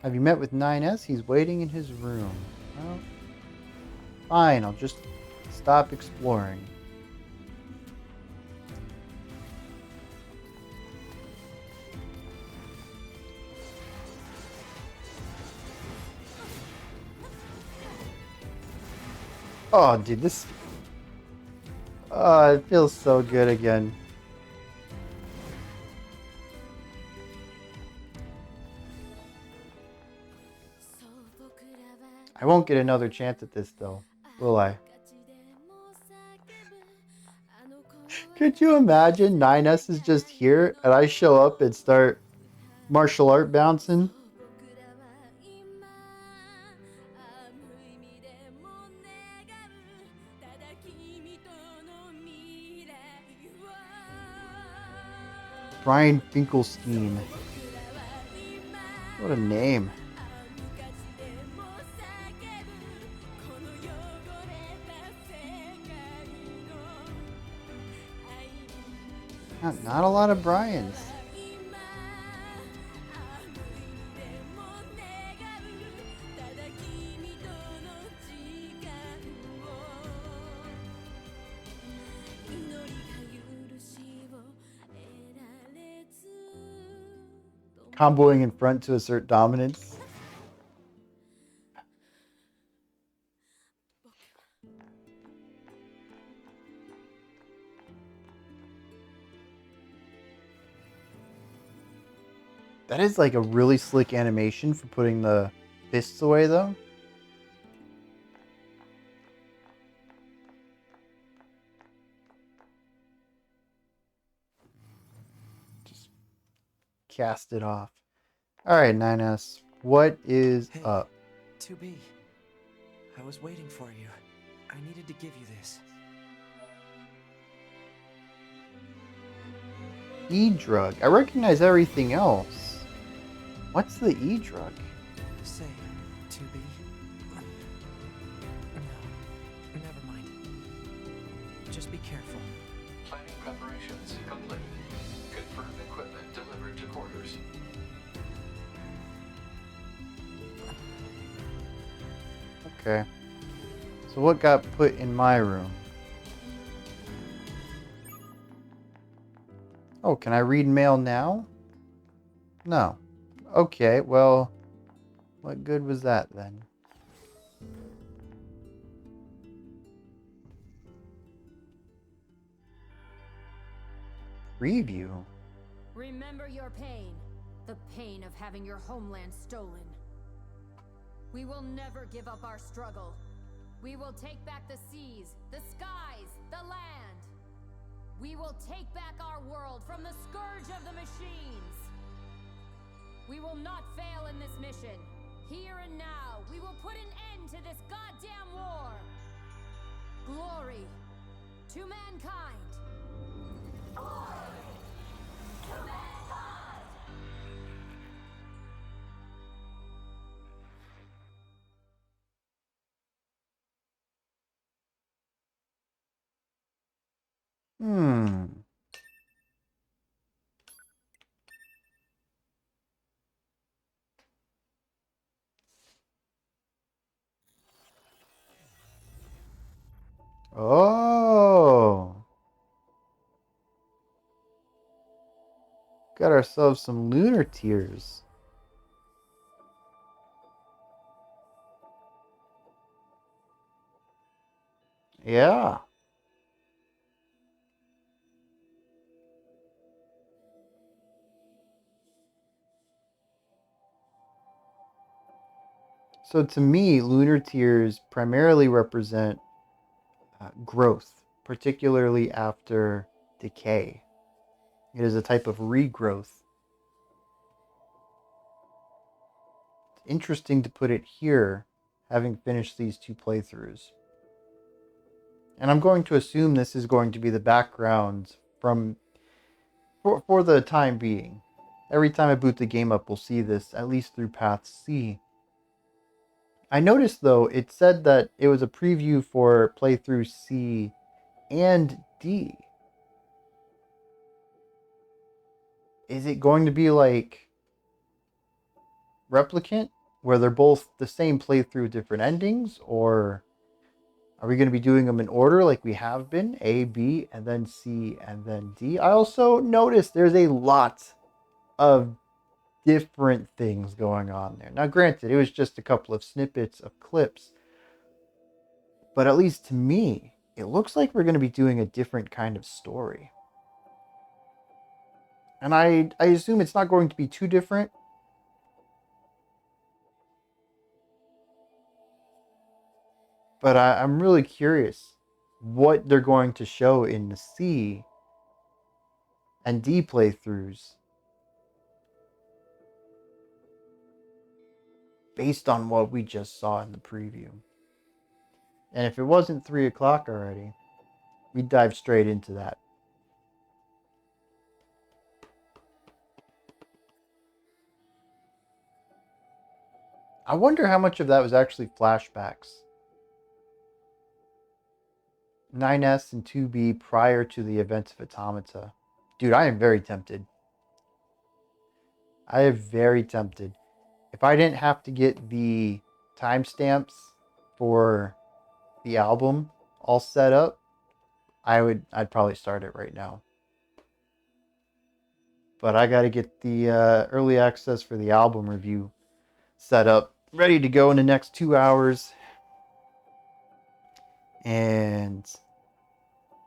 Have you met with 9S? He's waiting in his room. Well, fine, I'll just stop exploring. Oh, dude, this... Oh, it feels so good again. I won't get another chance at this, though, will I? Could you imagine 9S is just here, and I show up and start martial art bouncing? Brian Finkelstein. What a name. Not a lot of Brians. Comboing in front to assert dominance. That is like a really slick animation for putting the fists away, though. Just cast it off. Alright, 9S. What is up? 2B. I was waiting for you. I needed to give you this. E-drug. I recognize everything else. What's the E drug? Say, 2B. No, never mind. Just be careful. Planning preparations complete. Confirmed equipment delivered to quarters. Okay. So what got put in my room? Oh, can I read mail now? No. Okay, well, what good was that then? Preview? Remember your pain. The pain of having your homeland stolen. We will never give up our struggle. We will take back the seas, the skies, the land. We will take back our world from the scourge of the machines. We will not fail in this mission. Here and now, we will put an end to this goddamn war. Glory to mankind. Glory to mankind. Hmm. Oh. Got ourselves some lunar tears. Yeah. So to me, lunar tears primarily represent growth, particularly after decay. It is a type of regrowth. It's interesting to put it here, having finished these two playthroughs. And I'm going to assume this is going to be the background for the time being. Every time I boot the game up, we'll see this, at least through Path C. I noticed, though, it said that it was a preview for playthrough C and D. Is it going to be like Replicant, where they're both the same playthrough, different endings? Or are we going to be doing them in order like we have been? A, B, and then C, and then D? I also noticed there's a lot of different things going on there. Now, granted, it was just a couple of snippets of clips, but at least to me, it looks like we're going to be doing a different kind of story. And I assume it's not going to be too different. But I'm really curious what they're going to show in the C and D playthroughs based on what we just saw in the preview. And if it wasn't 3 o'clock already, we'd dive straight into that. I wonder how much of that was actually flashbacks. 9S and 2B prior to the events of Automata. Dude, I am very tempted. I am very tempted. If I didn't have to get the timestamps for the album all set up, I'd probably start it right now. But I got to get the early access for the album review set up, ready to go in the next 2 hours. And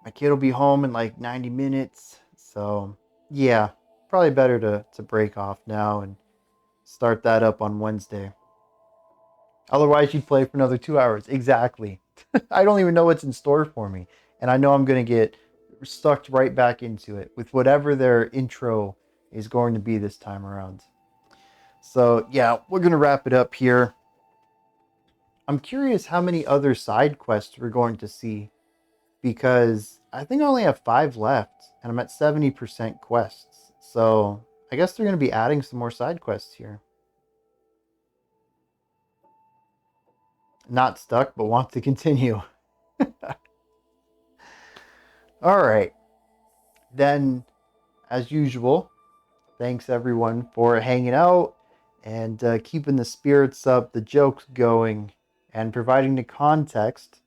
my kid will be home in like 90 minutes. So, yeah, probably better to break off now and start that up on Wednesday. Otherwise, you'd play for another 2 hours. Exactly. I don't even know what's in store for me. And I know I'm going to get sucked right back into it with whatever their intro is going to be this time around. So, yeah, we're going to wrap it up here. I'm curious how many other side quests we're going to see, because I think I only have 5 left and I'm at 70% quests. So, I guess they're going to be adding some more side quests here. Not stuck, but want to continue. All right. Then, as usual, thanks everyone for hanging out and keeping the spirits up, the jokes going, and providing the context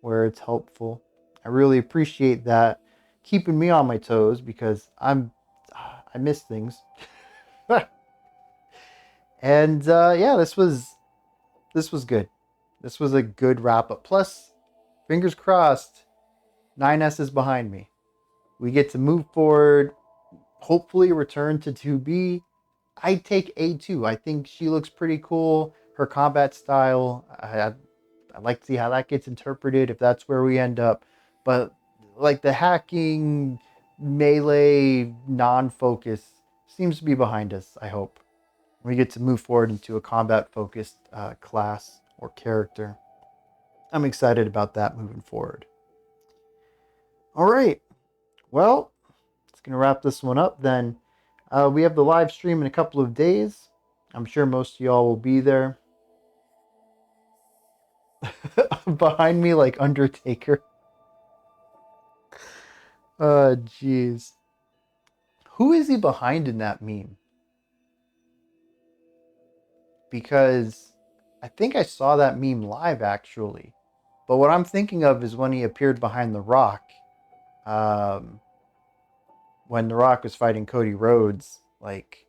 where it's helpful. I really appreciate that, keeping me on my toes because I miss things. And yeah, this was good. This was a good wrap up. Plus, fingers crossed, 9S is behind me. We get to move forward, hopefully return to 2B. I take A2. I think she looks pretty cool. Her combat style, I'd like to see how that gets interpreted if that's where we end up. But like the hacking, melee, non-focus seems to be behind us, I hope. We get to move forward into a combat-focused class or character. I'm excited about that moving forward. All right. Well, it's going to wrap this one up then. We have the live stream in a couple of days. I'm sure most of y'all will be there. Behind me, like Undertaker. Jeez. Who is he behind in that meme? Because I think I saw that meme live actually. But what I'm thinking of is when he appeared behind The Rock. Um, when The Rock was fighting Cody Rhodes like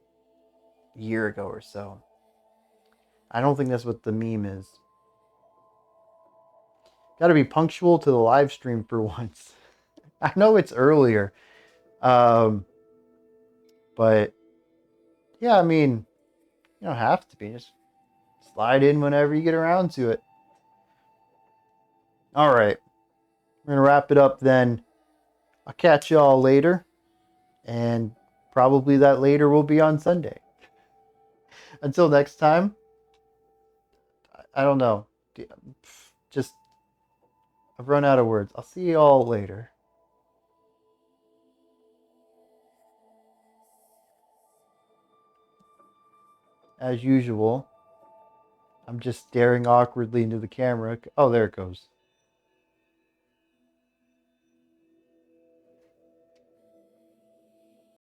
a year ago or so. I don't think that's what the meme is. Got to be punctual to the live stream for once. I know it's earlier. Um, but yeah, I mean, you don't have to be. Just slide in whenever you get around to it. All right. We're going to wrap it up then. I'll catch y'all later. And probably that later will be on Sunday. Until next time, I don't know. Just, I've run out of words. I'll see y'all later. As usual, I'm just staring awkwardly into the camera. Oh, there it goes.